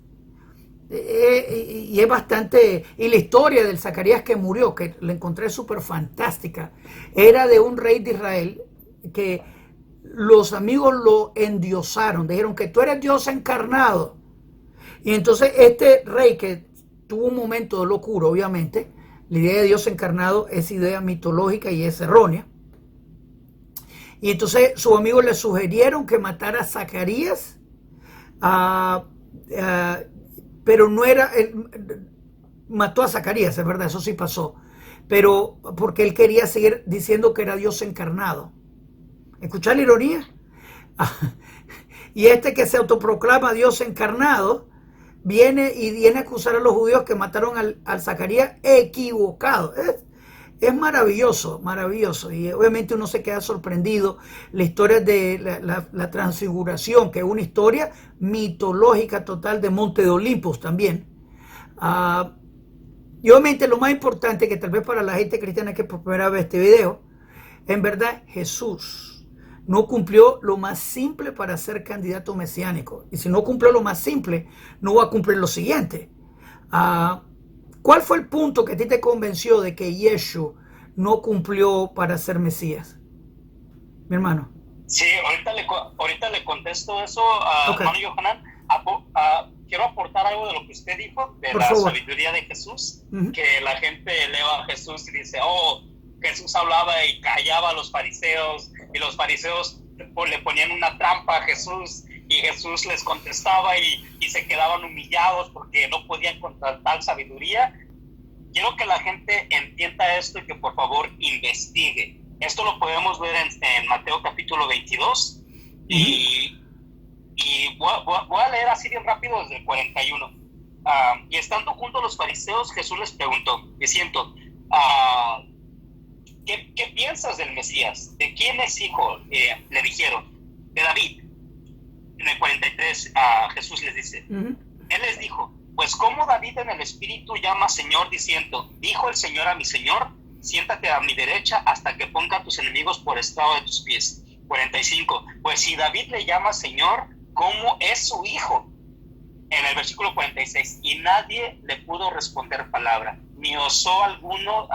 Y es bastante, y la historia del Zacarías que murió, que la encontré súper fantástica, era de un rey de Israel que los amigos lo endiosaron, dijeron que tú eres Dios encarnado. Y entonces este rey, que tuvo un momento de locura, obviamente, la idea de Dios encarnado es idea mitológica y es errónea. Y entonces sus amigos le sugirieron que matara a Zacarías, pero no era, mató a Zacarías, es verdad, eso sí pasó, pero porque él quería seguir diciendo que era Dios encarnado. ¿Escuchar la ironía? Y este que se autoproclama Dios encarnado, viene a acusar a los judíos que mataron al Zacarías equivocado. Es maravilloso, maravilloso. Y obviamente uno se queda sorprendido. La historia de la transfiguración, que es una historia mitológica total de Monte de Olimpos también. Y obviamente lo más importante, que tal vez para la gente cristiana que por primera vez este video, en verdad Jesús no cumplió lo más simple para ser candidato mesiánico. Y si no cumplió lo más simple, no va a cumplir lo siguiente. ¿Cuál fue el punto que a ti te convenció de que Yeshua no cumplió para ser Mesías? Mi hermano. Sí, ahorita le contesto eso a Okay. hermano Yohanan. Quiero aportar algo de lo que usted dijo, de Por la favor. sabiduría de Jesús, Uh-huh. que la gente eleva a Jesús y dice, oh, Jesús hablaba y callaba a los fariseos, y los fariseos le ponían una trampa a Jesús, y Jesús les contestaba y se quedaban humillados porque no podían contra tal sabiduría. Quiero que la gente entienda esto y que por favor investigue. Esto lo podemos ver en Mateo capítulo 22, uh-huh. y voy a leer así bien rápido desde el 41. Y estando junto a los fariseos, Jesús les preguntó, diciendo, ¿qué piensas del Mesías? ¿De quién es hijo? Le dijeron, de David. En el 43 Jesús les dice, uh-huh. Él les dijo, pues como David en el espíritu llama Señor diciendo, dijo el Señor a mi Señor, siéntate a mi derecha hasta que ponga a tus enemigos por estrado de tus pies. 45, pues si David le llama Señor, ¿cómo es su hijo? En el versículo 46, y nadie le pudo responder palabra, ni osó alguno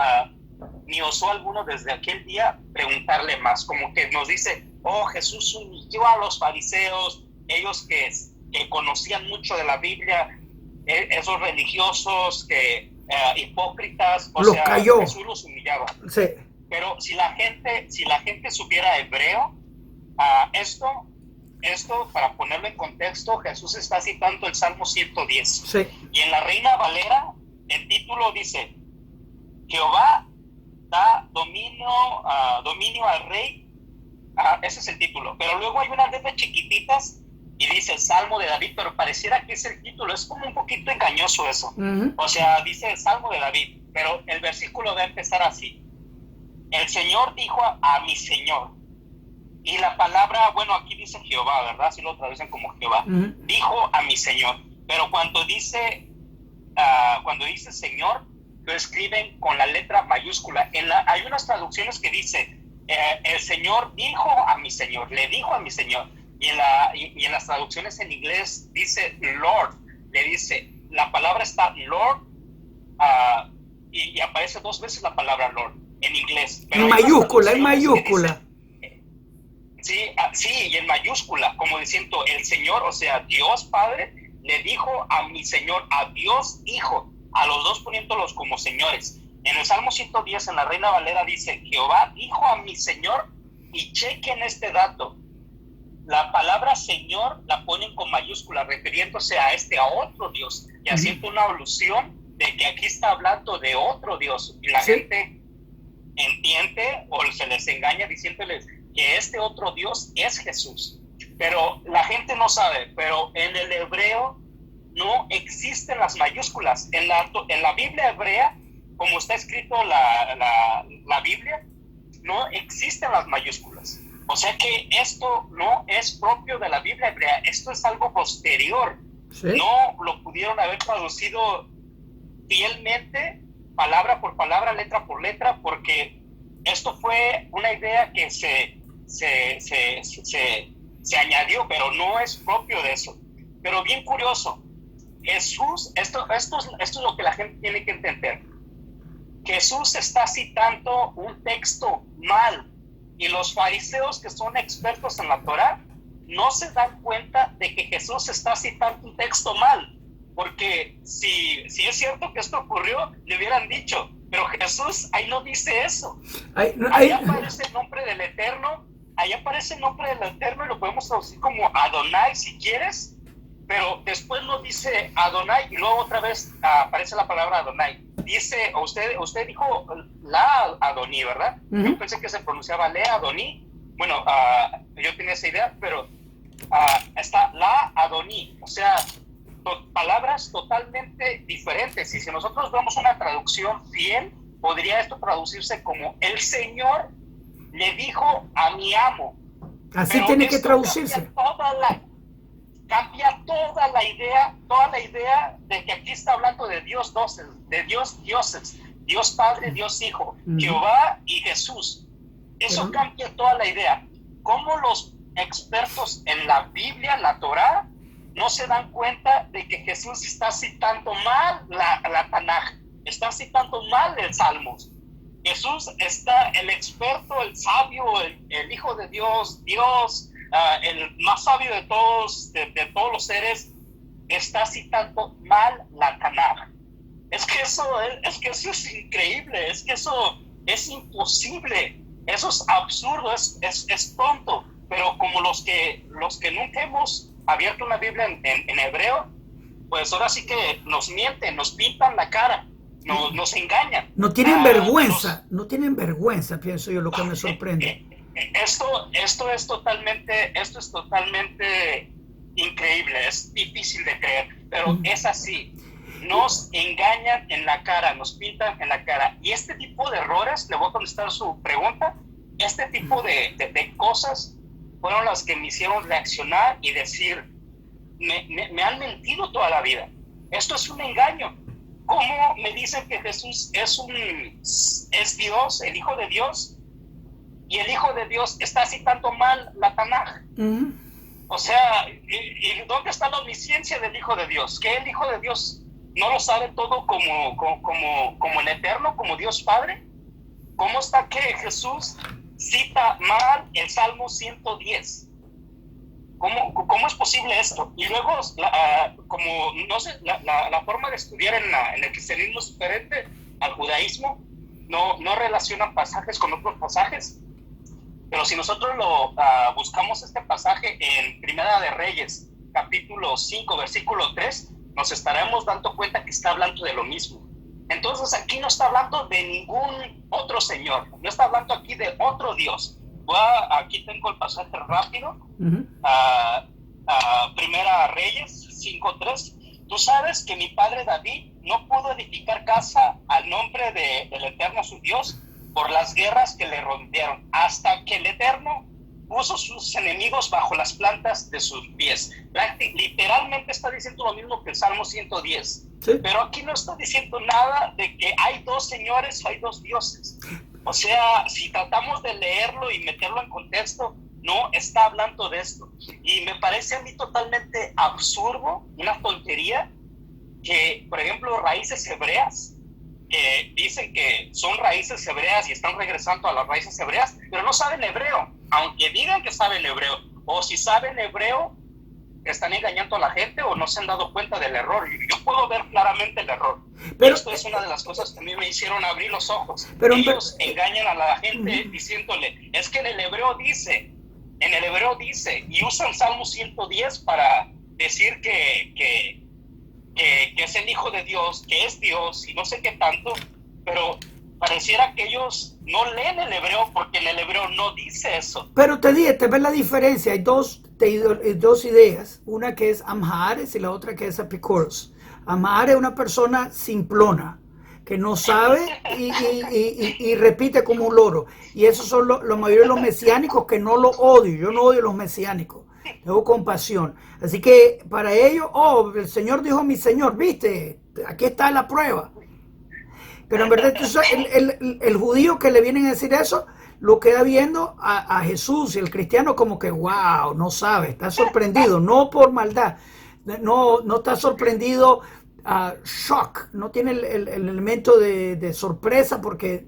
desde aquel día preguntarle más, como que nos dice, oh, Jesús humilló a los fariseos, ellos que que conocían mucho de la Biblia, esos religiosos que hipócritas, o los sea, cayó. Jesús los humillaba. Sí. Pero si la gente supiera hebreo, esto, para ponerlo en contexto, Jesús está citando el Salmo 110. Sí. Y en la Reina Valera, el título dice, Jehová da dominio al rey. Ese es el título. Pero luego hay unas letras chiquititas y dice el Salmo de David, pero pareciera que es el título. Es como un poquito engañoso eso. O sea, dice el Salmo de David, pero el versículo va a empezar así. El Señor dijo a mi Señor. Y la palabra, bueno, aquí dice Jehová, ¿verdad? Así lo traducen como Jehová. Dijo a mi Señor. Pero cuando dice Señor, lo escriben con la letra mayúscula. Hay unas traducciones que dice, el Señor dijo a mi Señor, le dijo a mi Señor. Y en las traducciones en inglés dice Lord, le dice, la palabra está Lord, y aparece 2 veces la palabra Lord en inglés. Pero en mayúscula. Sí, y en mayúscula, como diciendo el Señor, o sea, Dios Padre, le dijo a mi Señor, a Dios Hijo, a los dos poniéndolos como señores. En el Salmo 110, en la Reina Valera, dice, Jehová dijo a mi Señor, y chequen este dato. La palabra Señor la ponen con mayúscula, refiriéndose a otro Dios, y haciendo una alusión de que aquí está hablando de otro Dios. Y la gente entiende o se les engaña diciéndoles que este otro Dios es Jesús. Pero la gente no sabe, pero en el hebreo no existen las mayúsculas. En la Biblia hebrea, como está escrito la Biblia, no existen las mayúsculas. O sea que esto no es propio de la Biblia hebrea, esto es algo posterior. ¿Sí? No lo pudieron haber traducido fielmente, palabra por palabra, letra por letra, porque esto fue una idea que se añadió, pero no es propio de eso. Pero bien curioso, Jesús, esto es lo que la gente tiene que entender. Jesús está citando un texto mal, y los fariseos, que son expertos en la Torá, no se dan cuenta de que Jesús está citando un texto mal, porque si es cierto que esto ocurrió, le hubieran dicho, pero Jesús ahí no dice eso. Ahí aparece el nombre del Eterno, y lo podemos traducir como Adonai si quieres, pero después no dice Adonai y luego otra vez aparece la palabra Adonai. Dice, usted dijo la Adoní, ¿verdad? Yo pensé que se pronunciaba le Adoní. Bueno, yo tenía esa idea, pero está la Adoní, o sea, palabras totalmente diferentes. Y si nosotros vemos una traducción fiel, podría esto traducirse como el Señor le dijo a mi amo. Así pero tiene que traducirse. Cambia toda la idea de que aquí está hablando de Dios dioses, Dios Padre, Dios Hijo, Jehová y Jesús. Eso cambia toda la idea. ¿Cómo los expertos en la Biblia, la Torá, no se dan cuenta de que Jesús está citando mal la Tanaj, está citando mal el Salmos? Jesús está, el experto, el sabio, el Hijo de Dios, el más sabio de todos los seres, está citando mal la Tanaj. Es que eso es increíble, es que eso es imposible, eso es absurdo, es tonto. Pero como los que nunca hemos abierto una Biblia en hebreo, pues ahora sí que nos mienten, nos pintan la cara, nos engañan. No tienen vergüenza, pienso yo, lo que me sorprende. Esto es totalmente increíble, es difícil de creer, pero es así. Nos engañan en la cara, nos pintan en la cara. Y este tipo de errores, le voy a contestar su pregunta, este tipo de cosas fueron las que me hicieron reaccionar y decir, me han mentido toda la vida. Esto es un engaño. ¿Cómo me dicen que Jesús es Dios, el Hijo de Dios? Y el Hijo de Dios está citando mal la Tanaj. O sea, ¿y dónde está la omnisciencia del Hijo de Dios? ¿Que el Hijo de Dios no lo sabe todo como el Eterno, como Dios Padre? ¿Cómo está que Jesús cita mal el Salmo 110? ¿cómo es posible esto? Y luego, como no sé, la forma de estudiar en el cristianismo es diferente al judaísmo, no relacionan pasajes con otros pasajes, pero si nosotros buscamos este pasaje en Primera de Reyes, capítulo 5, versículo 3, nos estaremos dando cuenta que está hablando de lo mismo. Entonces aquí no está hablando de ningún otro señor, no está hablando aquí de otro Dios. Aquí tengo el pasaje rápido. Primera Reyes 5:3. Tú sabes que mi padre David no pudo edificar casa al nombre del Eterno su Dios por las guerras que le rodearon, hasta que el Eterno puso sus enemigos bajo las plantas de sus pies. Literalmente está diciendo lo mismo que el Salmo 110. Sí. Pero aquí no está diciendo nada de que hay dos señores o hay dos dioses. O sea, si tratamos de leerlo y meterlo en contexto, no está hablando de esto. Y me parece a mí totalmente absurdo, una tontería, que, por ejemplo, raíces hebreas, que dicen que son raíces hebreas y están regresando a las raíces hebreas, pero no saben hebreo, aunque digan que saben hebreo. O si saben hebreo, están engañando a la gente o no se han dado cuenta del error. Yo puedo ver claramente el error. Pero esto es una de las cosas que a mí me hicieron abrir los ojos. Pero ellos engañan a la gente diciéndole, es que en el hebreo dice, y usan Salmo 110 para decir que es el Hijo de Dios, que es Dios y no sé qué tanto, pero pareciera que ellos no leen el hebreo porque en el hebreo no dice eso. Pero te ves la diferencia. Hay dos ideas, una que es Amhares y la otra que es Apicoros. Amhares es una persona simplona, que no sabe y repite como un loro. Y esos son los mayoría de los mesiánicos, que no los odio. Yo no odio los mesiánicos. Tengo compasión. Así que para ellos, el Señor dijo mi Señor, ¿viste? Aquí está la prueba. Pero en verdad, el judío que le vienen a decir eso, lo queda viendo a Jesús, y el cristiano como que, wow, no sabe, está sorprendido, no por maldad, no está sorprendido, shock, no tiene el elemento de sorpresa porque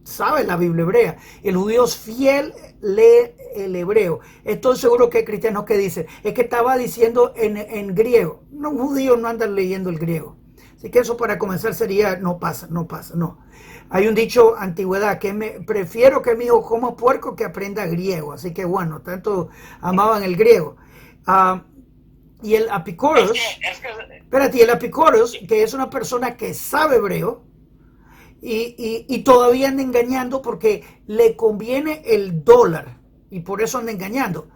sabe la Biblia hebrea. El judío es fiel, lee el hebreo. Estoy seguro que hay cristianos que dicen, es que estaba diciendo en griego. No, un judío no anda leyendo el griego. Así que eso para comenzar sería, no pasa. Hay un dicho antigüedad, que prefiero que mi hijo coma puerco que aprenda griego. Así que bueno, tanto amaban el griego. Y el Apicoros, el Apicoros, que es una persona que sabe hebreo, y todavía anda engañando porque le conviene el dólar, y por eso anda engañando.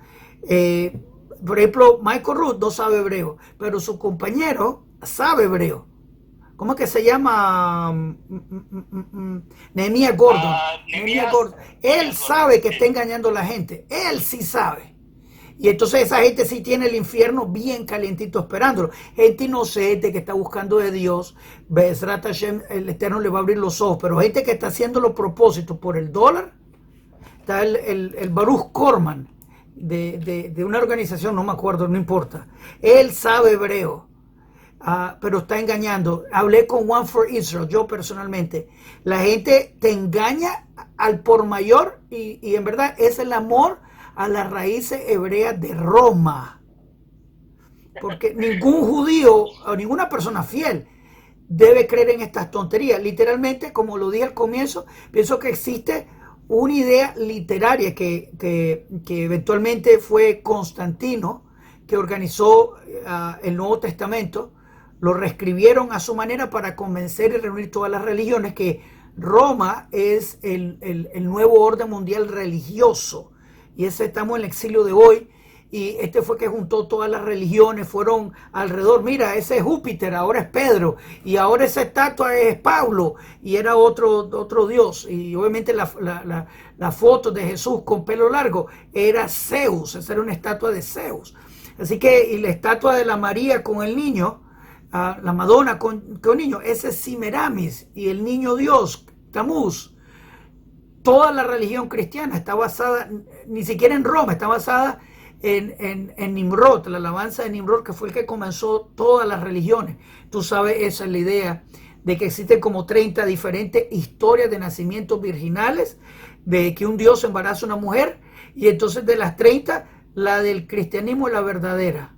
Por ejemplo, Michael Root no sabe hebreo, pero su compañero sabe hebreo. ¿Cómo es que se llama? Nehemías Gordon. Nehemías Gordon. Él sabe que está engañando a la gente. Él sí sabe. Y entonces esa gente sí tiene el infierno bien calientito esperándolo. Gente inocente que está buscando de Dios. Bezrat Hashem, el Eterno le va a abrir los ojos. Pero gente que está haciendo los propósitos por el dólar. Está el Baruch Korman de una organización, no me acuerdo, no importa. Él sabe hebreo. Pero está engañando. Hablé con One for Israel, yo personalmente. La gente te engaña al por mayor y en verdad es el amor a las raíces hebreas de Roma. Porque ningún judío o ninguna persona fiel debe creer en estas tonterías. Literalmente, como lo dije al comienzo, pienso que existe una idea literaria que eventualmente fue Constantino, que organizó el Nuevo Testamento. Lo reescribieron a su manera para convencer y reunir todas las religiones, que Roma es el nuevo orden mundial religioso. Y estamos en el exilio de hoy. Y fue que juntó todas las religiones, fueron alrededor. Mira, ese es Júpiter, ahora es Pedro. Y ahora esa estatua es Pablo. Y era otro dios. Y obviamente la foto de Jesús con pelo largo era Zeus. Esa era una estatua de Zeus. Así que, y la estatua de la María con el niño, la Madonna con niño, ese es Semiramis, y el niño Dios, Tamuz. Toda la religión cristiana está basada, ni siquiera en Roma, está basada en Nimrod, la alabanza de Nimrod, que fue el que comenzó todas las religiones. Tú sabes, esa es la idea de que existen como 30 diferentes historias de nacimientos virginales, de que un Dios embaraza a una mujer, y entonces de las 30, la del cristianismo es la verdadera.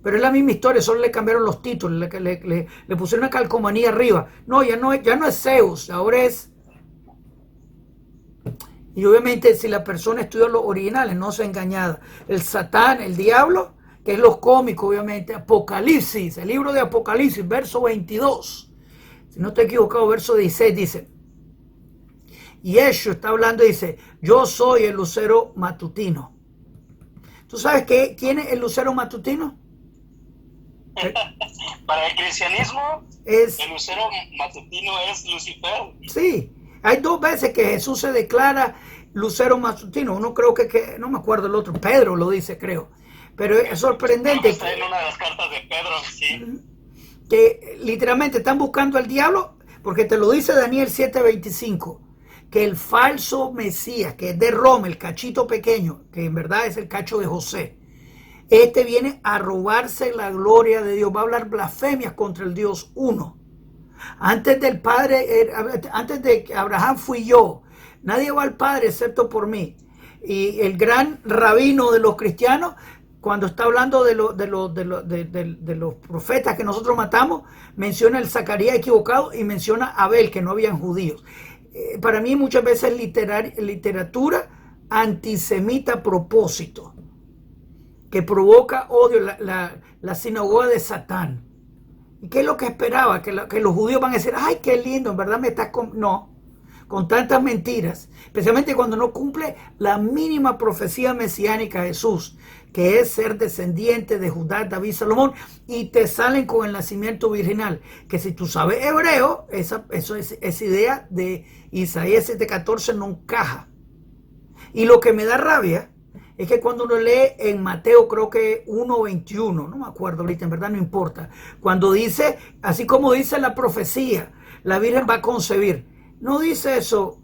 Pero es la misma historia, solo le cambiaron los títulos, le pusieron una calcomanía arriba. No, ya no es Zeus, ahora es... Y obviamente si la persona estudia los originales, no se engañada. El Satán, el diablo, que es los cómicos, obviamente. Apocalipsis, el libro de Apocalipsis, verso 22. Si no estoy equivocado, verso 16 dice... Y Yeshua está hablando y dice, yo soy el lucero matutino. ¿Tú sabes quién es el lucero matutino? Para el cristianismo, el lucero matutino es Lucifer. Sí, hay dos veces que Jesús se declara lucero matutino. Uno creo que no me acuerdo el otro, Pedro lo dice, creo. Pero es sorprendente. Está en una de las cartas de Pedro, sí. Que literalmente están buscando al diablo, porque te lo dice Daniel 7:25, que el falso Mesías, que es de Roma, el cachito pequeño, que en verdad es el cacho de José, este viene a robarse la gloria de Dios, va a hablar blasfemias contra el Dios uno. Antes del Padre, antes de Abraham fui yo, nadie va al Padre excepto por mí. Y el gran rabino de los cristianos, cuando está hablando de los profetas que nosotros matamos, menciona el Zacarías equivocado y menciona a Abel, que no habían judíos. Para mí muchas veces literatura antisemita a propósito, que provoca odio, la sinagoga de Satán. ¿Y qué es lo que esperaba? Que los judíos van a decir, ay, qué lindo, en verdad me estás... No, con tantas mentiras, especialmente cuando no cumple la mínima profecía mesiánica de Jesús, que es ser descendiente de Judá, David, Salomón, y te salen con el nacimiento virginal, que si tú sabes hebreo, esa idea de Isaías 7:14 no encaja. Y lo que me da rabia es que cuando uno lee en Mateo, creo que 1:21, no me acuerdo ahorita, en verdad no importa, cuando dice, así como dice la profecía, la Virgen va a concebir, no dice eso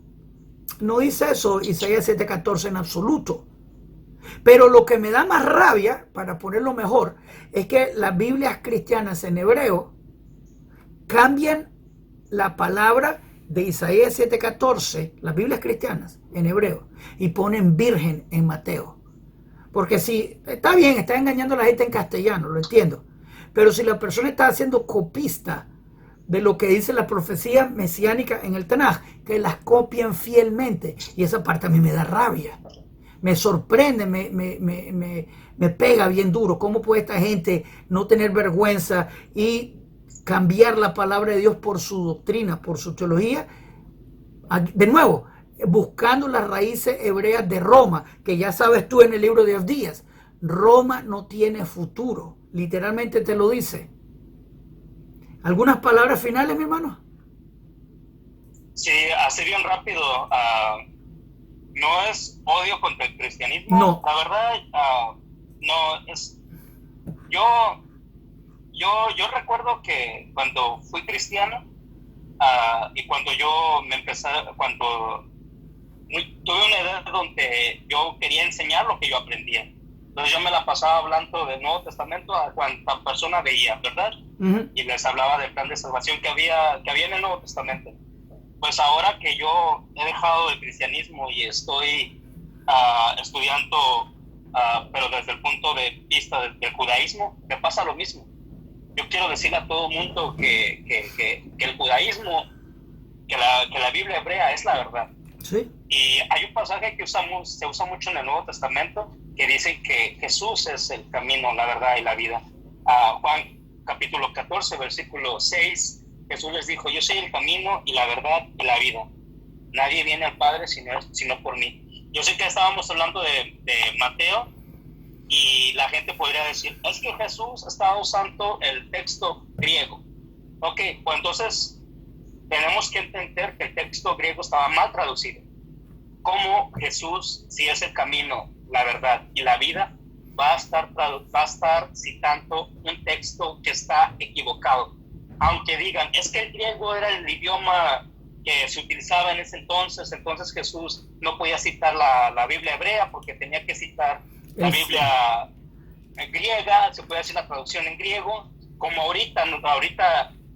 Isaías 7:14 en absoluto. Pero lo que me da más rabia, para ponerlo mejor, es que las Biblias cristianas en hebreo cambian la palabra de Isaías 7:14, las Biblias cristianas en hebreo, y ponen virgen en Mateo. Porque si, está bien, está engañando a la gente en castellano, lo entiendo, pero si la persona está haciendo copista de lo que dice la profecía mesiánica en el Tanaj, que las copian fielmente, y esa parte a mí me da rabia. Me sorprende, me pega bien duro. ¿Cómo puede esta gente no tener vergüenza y cambiar la palabra de Dios por su doctrina, por su teología? De nuevo, buscando las raíces hebreas de Roma, que ya sabes tú en el libro de Abdías. Roma no tiene futuro. Literalmente te lo dice. ¿Algunas palabras finales, mi hermano? Sí, así bien rápido. No es odio contra el cristianismo. No. La verdad, no es. Yo recuerdo que cuando fui cristiano y cuando yo cuando tuve una edad donde yo quería enseñar lo que yo aprendía. Entonces yo me la pasaba hablando del Nuevo Testamento a cuanta persona veía, ¿verdad? Uh-huh. Y les hablaba del plan de salvación que había en el Nuevo Testamento. Pues ahora que yo he dejado el cristianismo y estoy estudiando, pero desde el punto de vista del judaísmo, me pasa lo mismo. Yo quiero decirle a todo el mundo que el judaísmo, que la Biblia hebrea es la verdad. Sí. Y hay un pasaje que se usa mucho en el Nuevo Testamento que dice que Jesús es el camino, la verdad y la vida. Juan capítulo 14, versículo 6. Jesús les dijo, yo soy el camino y la verdad y la vida. Nadie viene al Padre sino por mí. Yo sé que estábamos hablando de Mateo y la gente podría decir, es que Jesús estaba usando el texto griego. Ok, pues entonces tenemos que entender que el texto griego estaba mal traducido. ¿Cómo Jesús, si es el camino, la verdad y la vida, va a estar citando un texto que está equivocado? Aunque digan, es que el griego era el idioma que se utilizaba en ese entonces Jesús no podía citar la Biblia hebrea porque tenía que citar la Biblia griega, se puede hacer la traducción en griego, como ahorita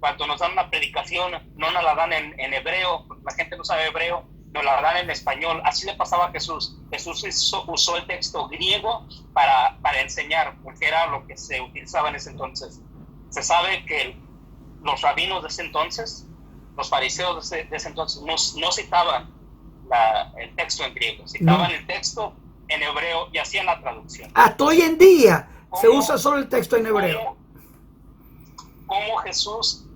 cuando nos dan una predicación, no nos la dan en hebreo, la gente no sabe hebreo, nos la dan en español. Así le pasaba a Jesús. Jesús usó el texto griego para enseñar, porque era lo que se utilizaba en ese entonces. Se sabe que los rabinos de ese entonces, los fariseos de ese entonces, no citaban el texto en griego, citaban el texto en hebreo y hacían la traducción. Hasta hoy en día se usa solo el texto en hebreo. ¿Cómo Jesús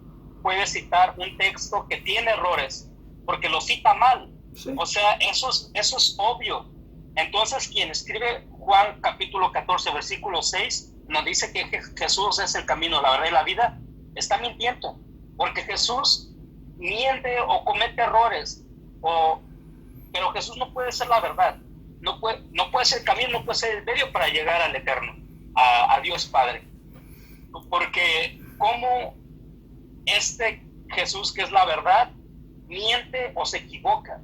puede citar un texto que tiene errores? Porque lo cita mal. Sí. O sea, eso es obvio. Entonces, quien escribe Juan capítulo 14, versículo 6, nos dice que Jesús es el camino, la verdad y la vida, está mintiendo. Porque Jesús miente o comete errores. Pero Jesús no puede ser la verdad. No puede ser el camino, no puede ser el medio para llegar al Eterno, a Dios Padre. Porque ¿cómo este Jesús, que es la verdad, miente o se equivoca?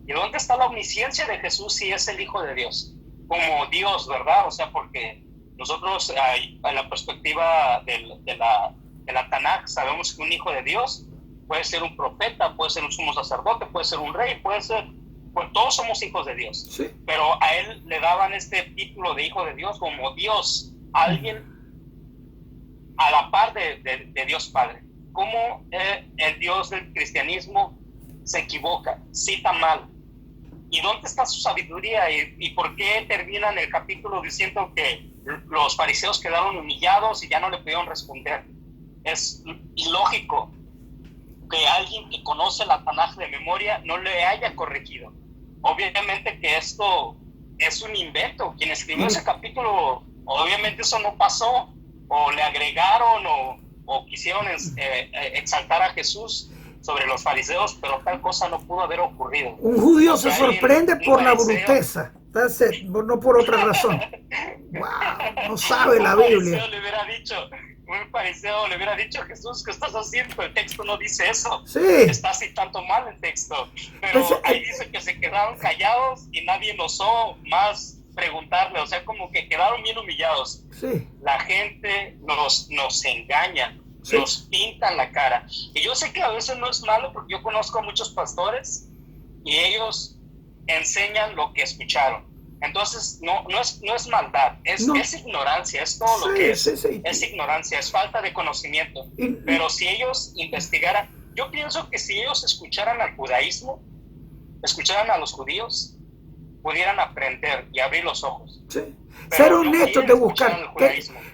¿Y dónde está la omnisciencia de Jesús si es el Hijo de Dios? Como Dios, ¿verdad? O sea, porque nosotros, en la perspectiva de la Tanaj, sabemos que un hijo de Dios puede ser un profeta, puede ser un sumo sacerdote, puede ser un rey, puede ser... Pues todos somos hijos de Dios. Sí. Pero a él le daban este título de hijo de Dios como Dios, alguien a la par de Dios Padre. ¿Cómo el Dios del cristianismo se equivoca, cita mal? ¿Y dónde está su sabiduría? ¿Y por qué termina en el capítulo diciendo que los fariseos quedaron humillados y ya no le pudieron responder? Es ilógico que alguien que conoce la Tanaj de memoria no le haya corregido. Obviamente que esto es un invento. Quien escribió ese capítulo, obviamente eso no pasó, o le agregaron o quisieron exaltar a Jesús sobre los fariseos, pero tal cosa no pudo haber ocurrido. Un judío se sorprende por la bruteza, no por otra razón. Wow, no sabe la Biblia. Un fariseo le hubiera dicho a Jesús, ¿qué estás haciendo? El texto no dice eso. Sí. Está citando mal el texto. Pero ahí dice que se quedaron callados y nadie osó más preguntarle. O sea, como que quedaron bien humillados. Sí. La gente nos engaña, sí, nos pintan la cara. Y yo sé que a veces no es malo, porque yo conozco a muchos pastores y ellos enseñan lo que escucharon. Entonces, no es maldad, es ignorancia, es todo lo que es. Sí. Es ignorancia, es falta de conocimiento. Pero si ellos investigaran, yo pienso que si ellos escucharan al judaísmo, escucharan a los judíos, pudieran aprender y abrir los ojos. Sí. Ser honestos de buscar.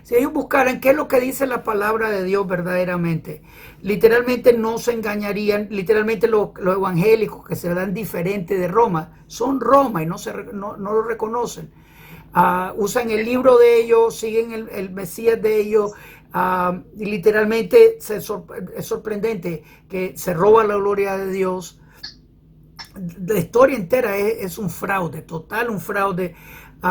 Si ellos buscaran qué es lo que dice la palabra de Dios verdaderamente, literalmente no se engañarían. Literalmente los evangélicos que se dan diferente de Roma son Roma y no lo reconocen. Usan el libro de ellos, siguen el Mesías de ellos. Y literalmente es sorprendente que se roba la gloria de Dios. La historia entera es un fraude, total un fraude.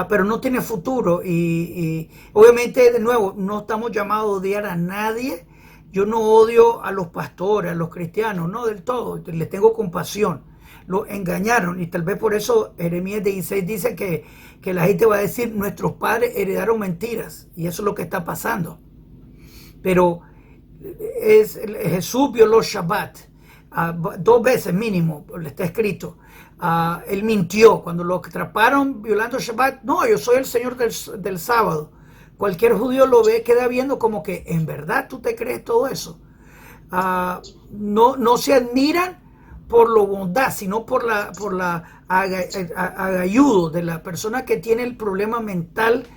Pero no tiene futuro y obviamente, de nuevo, no estamos llamados a odiar a nadie. Yo no odio a los pastores, a los cristianos, no del todo, les tengo compasión. Lo engañaron y tal vez por eso Jeremías 16 dice que la gente va a decir, nuestros padres heredaron mentiras, y eso es lo que está pasando. Pero Jesús violó Shabbat 2 veces mínimo, le está escrito. Él mintió cuando lo atraparon violando Shabbat. No, yo soy el Señor del sábado. Cualquier judío lo ve, queda viendo como que en verdad tú te crees todo eso. No se admiran por la bondad, sino por la agalludo de la persona que tiene el problema mental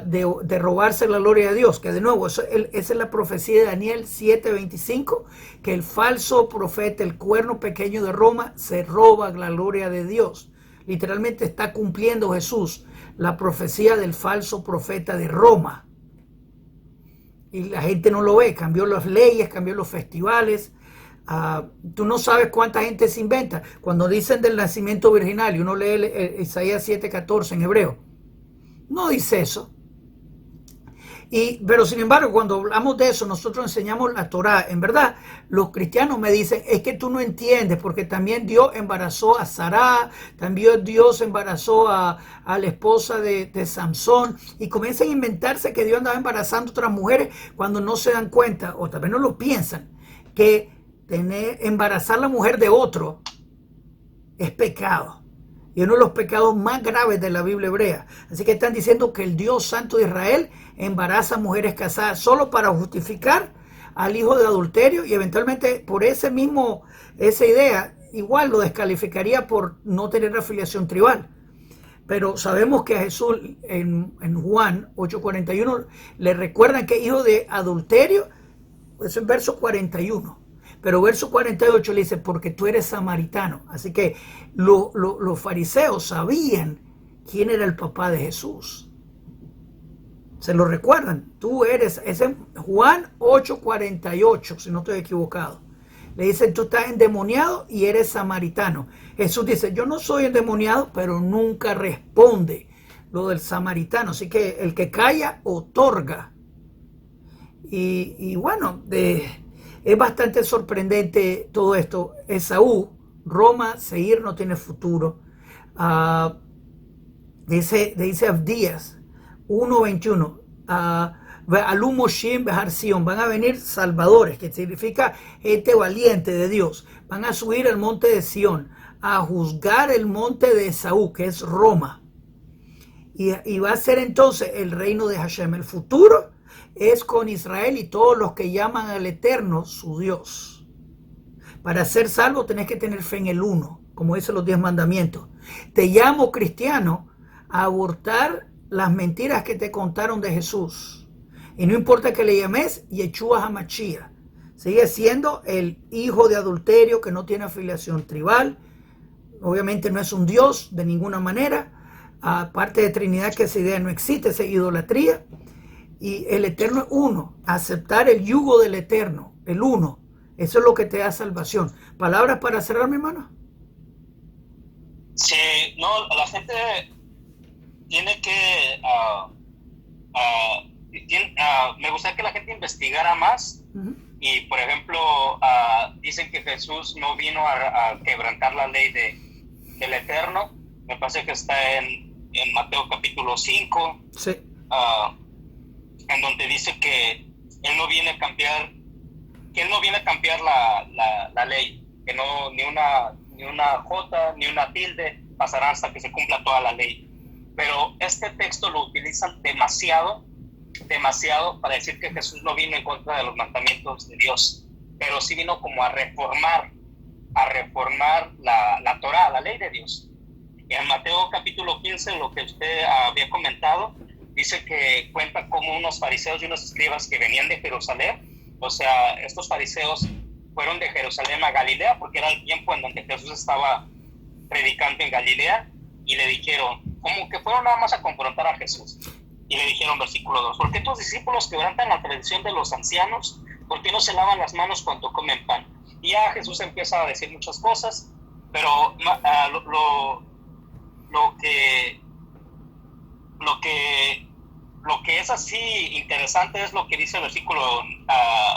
de robarse la gloria de Dios. Que de nuevo, esa es la profecía de Daniel 7:25, que el falso profeta, el cuerno pequeño de Roma, se roba la gloria de Dios. Literalmente está cumpliendo Jesús la profecía del falso profeta de Roma. Y la gente no lo ve, cambió las leyes, cambió los festivales. Tú no sabes cuánta gente se inventa. Cuando dicen del nacimiento virginal, y uno lee Isaías 7:14 en hebreo, no dice eso. Pero sin embargo, cuando hablamos de eso, nosotros enseñamos la Torá. En verdad, los cristianos me dicen, es que tú no entiendes, porque también Dios embarazó a Sará, también Dios embarazó a la esposa de Samson, y comienzan a inventarse que Dios andaba embarazando a otras mujeres cuando no se dan cuenta, o también no lo piensan, que embarazar la mujer de otro es pecado. Y uno de los pecados más graves de la Biblia hebrea. Así que están diciendo que el Dios Santo de Israel embaraza a mujeres casadas solo para justificar al hijo de adulterio, y eventualmente por esa idea igual lo descalificaría por no tener afiliación tribal. Pero sabemos que a Jesús en Juan 8:41 le recuerdan que es hijo de adulterio. Eso es verso 41. Pero verso 48 le dice, porque tú eres samaritano. Así que los fariseos sabían quién era el papá de Jesús. Se lo recuerdan. Tú eres, es en Juan 8:48, si no estoy equivocado. Le dicen, tú estás endemoniado y eres samaritano. Jesús dice, yo no soy endemoniado, pero nunca responde lo del samaritano. Así que el que calla, otorga. Y bueno, es bastante sorprendente todo esto. Esaú, Roma, Seir no tiene futuro. Dice Abdías 1:21. Alum Moshim Behar Sion, van a venir salvadores, que significa gente valiente de Dios. Van a subir al monte de Sión, a juzgar el monte de Esaú, que es Roma. Y va a ser entonces el reino de Hashem. El futuro es con Israel y todos los que llaman al Eterno su Dios. Para ser salvo tenés que tener fe en el uno, como dicen los 10 mandamientos. Te llamo cristiano a abortar las mentiras que te contaron de Jesús. Y no importa que le llames Yeshua HaMashiach, sigue siendo el hijo de adulterio que no tiene afiliación tribal. Obviamente no es un Dios de ninguna manera. Aparte de Trinidad, que esa idea no existe, esa idolatría. Y el Eterno es uno. Aceptar el yugo del Eterno, el uno. Eso es lo que te da salvación. ¿Palabras para cerrar, mi hermano? Sí, no, la gente tiene que... me gustaría que la gente investigara más. Y, por ejemplo, dicen que Jesús no vino a quebrantar la ley del Eterno. Me parece que está en Mateo capítulo 5. Sí. En donde dice que él no viene a cambiar la ley, que no ni una jota ni una tilde pasarán hasta que se cumpla toda la ley. Pero este texto lo utilizan demasiado para decir que Jesús no vino en contra de los mandamientos de Dios, pero sí vino como a reformar la Torá, la ley de Dios. Y en Mateo capítulo 15, lo que usted había comentado, dice que cuenta como unos fariseos y unos escribas que venían de Jerusalén. O sea, estos fariseos fueron de Jerusalén a Galilea, porque era el tiempo en donde Jesús estaba predicando en Galilea, y le dijeron, como que fueron nada más a confrontar a Jesús. Y le dijeron, versículo 2, ¿por qué tus discípulos quebrantan la tradición de los ancianos? ¿Por qué no se lavan las manos cuando comen pan? Y ya Jesús empieza a decir muchas cosas, pero lo que es así interesante es lo que dice el versículo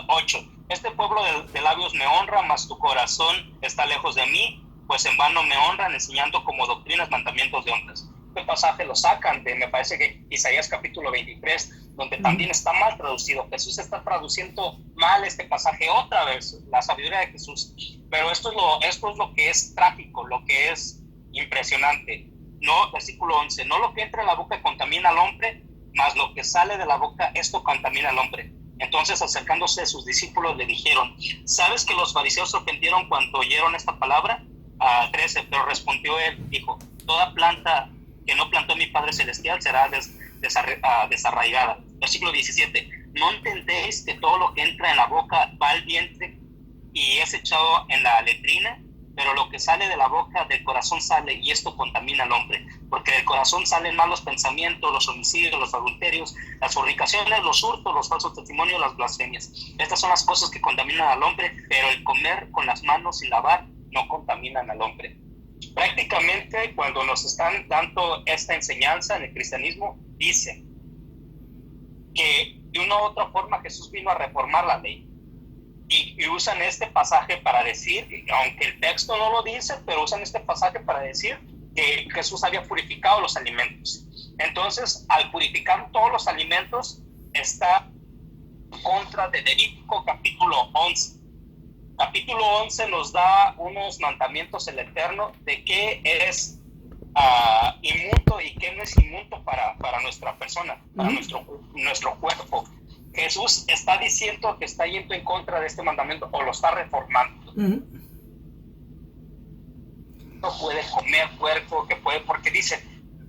8. Este pueblo de labios me honra, mas tu corazón está lejos de mí, pues en vano me honran, enseñando como doctrinas mandamientos de hombres. Este pasaje lo sacan de, me parece que Isaías capítulo 23, donde también está mal traducido. Jesús está traduciendo mal este pasaje otra vez, la sabiduría de Jesús. Pero esto es lo que es trágico, lo que es impresionante. No, versículo 11, no lo que entra en la boca contamina al hombre, mas lo que sale de la boca, esto contamina al hombre. Entonces, acercándose a sus discípulos, le dijeron, ¿sabes que los fariseos se ofendieron cuando oyeron esta palabra? 13, pero respondió él, dijo, toda planta que no plantó mi Padre Celestial será desarraigada. Versículo 17, ¿no entendéis que todo lo que entra en la boca va al vientre y es echado en la letrina? Pero lo que sale de la boca del corazón sale, y esto contamina al hombre, porque del corazón salen malos pensamientos, los homicidios, los adulterios, las fornicaciones, los hurtos, los falsos testimonios, las blasfemias. Estas son las cosas que contaminan al hombre, pero el comer con las manos sin lavar no contaminan al hombre. Prácticamente, cuando nos están dando esta enseñanza en el cristianismo, dice que de una u otra forma Jesús vino a reformar la ley. Y usan este pasaje para decir, aunque el texto no lo dice, pero usan este pasaje para decir que Jesús había purificado los alimentos. Entonces, al purificar todos los alimentos, está en contra de Levítico capítulo 11. capítulo 11 nos da unos mandamientos el Eterno de qué es inmundo y qué no es inmundo para nuestra persona, para nuestro cuerpo. Jesús está diciendo que está yendo en contra de este mandamiento o lo está reformando. No puede comer puerco, porque dice,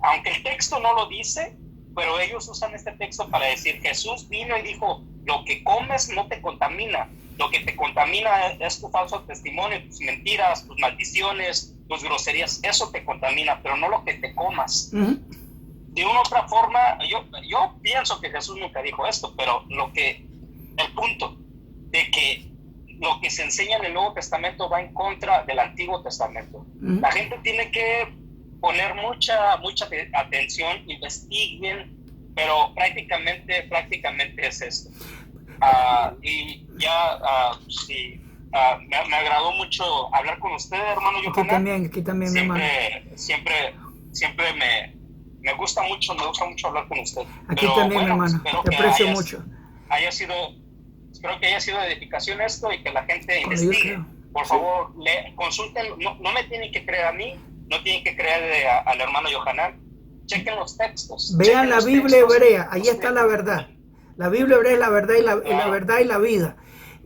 aunque el texto no lo dice, pero ellos usan este texto para decir, Jesús vino y dijo, lo que comes no te contamina, lo que te contamina es tu falso testimonio, tus mentiras, tus maldiciones, tus groserías, eso te contamina, pero no lo que te comas. De una otra forma, yo pienso que Jesús nunca dijo esto, pero el punto de que lo que se enseña en el Nuevo Testamento va en contra del Antiguo Testamento. La gente tiene que poner mucha atención, investiguen, pero prácticamente es esto. Y ya, sí, me agradó mucho hablar con usted, hermano Yohanan. Aquí también, hermano. Siempre me gusta mucho hablar con usted. Aquí pero, también, bueno, hermano, te aprecio mucho. Espero que haya sido de edificación esto y que la gente investigue. Por favor, consulten, no me tienen que creer a mí, no tienen que creer al hermano Yohanan. Chequen los textos. Vean la Biblia hebrea, ahí está la verdad. La Biblia hebrea es la verdad y la verdad y la vida.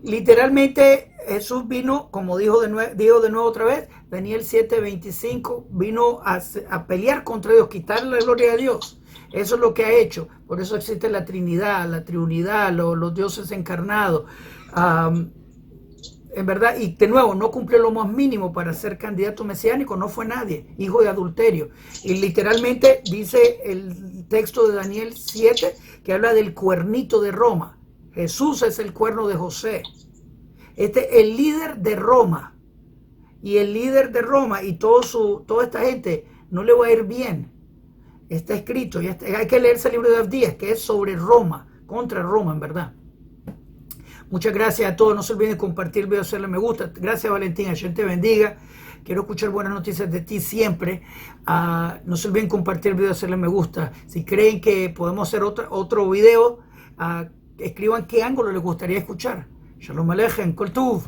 Literalmente Jesús vino, como dijo de nuevo otra vez, Daniel 7:25, vino a pelear contra Dios, quitarle la gloria a Dios. Eso es lo que ha hecho. Por eso existe la Trinidad, la Triunidad, los dioses encarnados. En verdad, y de nuevo, no cumplió lo más mínimo para ser candidato mesiánico, no fue nadie, hijo de adulterio. Y literalmente dice el texto de Daniel 7 que habla del cuernito de Roma. Jesús es el cuerno de José. El líder de Roma. Y el líder de Roma y toda esta gente no le va a ir bien. Está escrito, hay que leerse el libro de Abdías, que es sobre Roma, contra Roma, en verdad. Muchas gracias a todos. No se olviden de compartir el video, hacerle me gusta. Gracias, Valentín. Dios te bendiga. Quiero escuchar buenas noticias de ti siempre. No se olviden compartir el video, hacerle me gusta. Si creen que podemos hacer otro video, escriban qué ángulo les gustaría escuchar. Shalom Aleichem, Kol Tuv.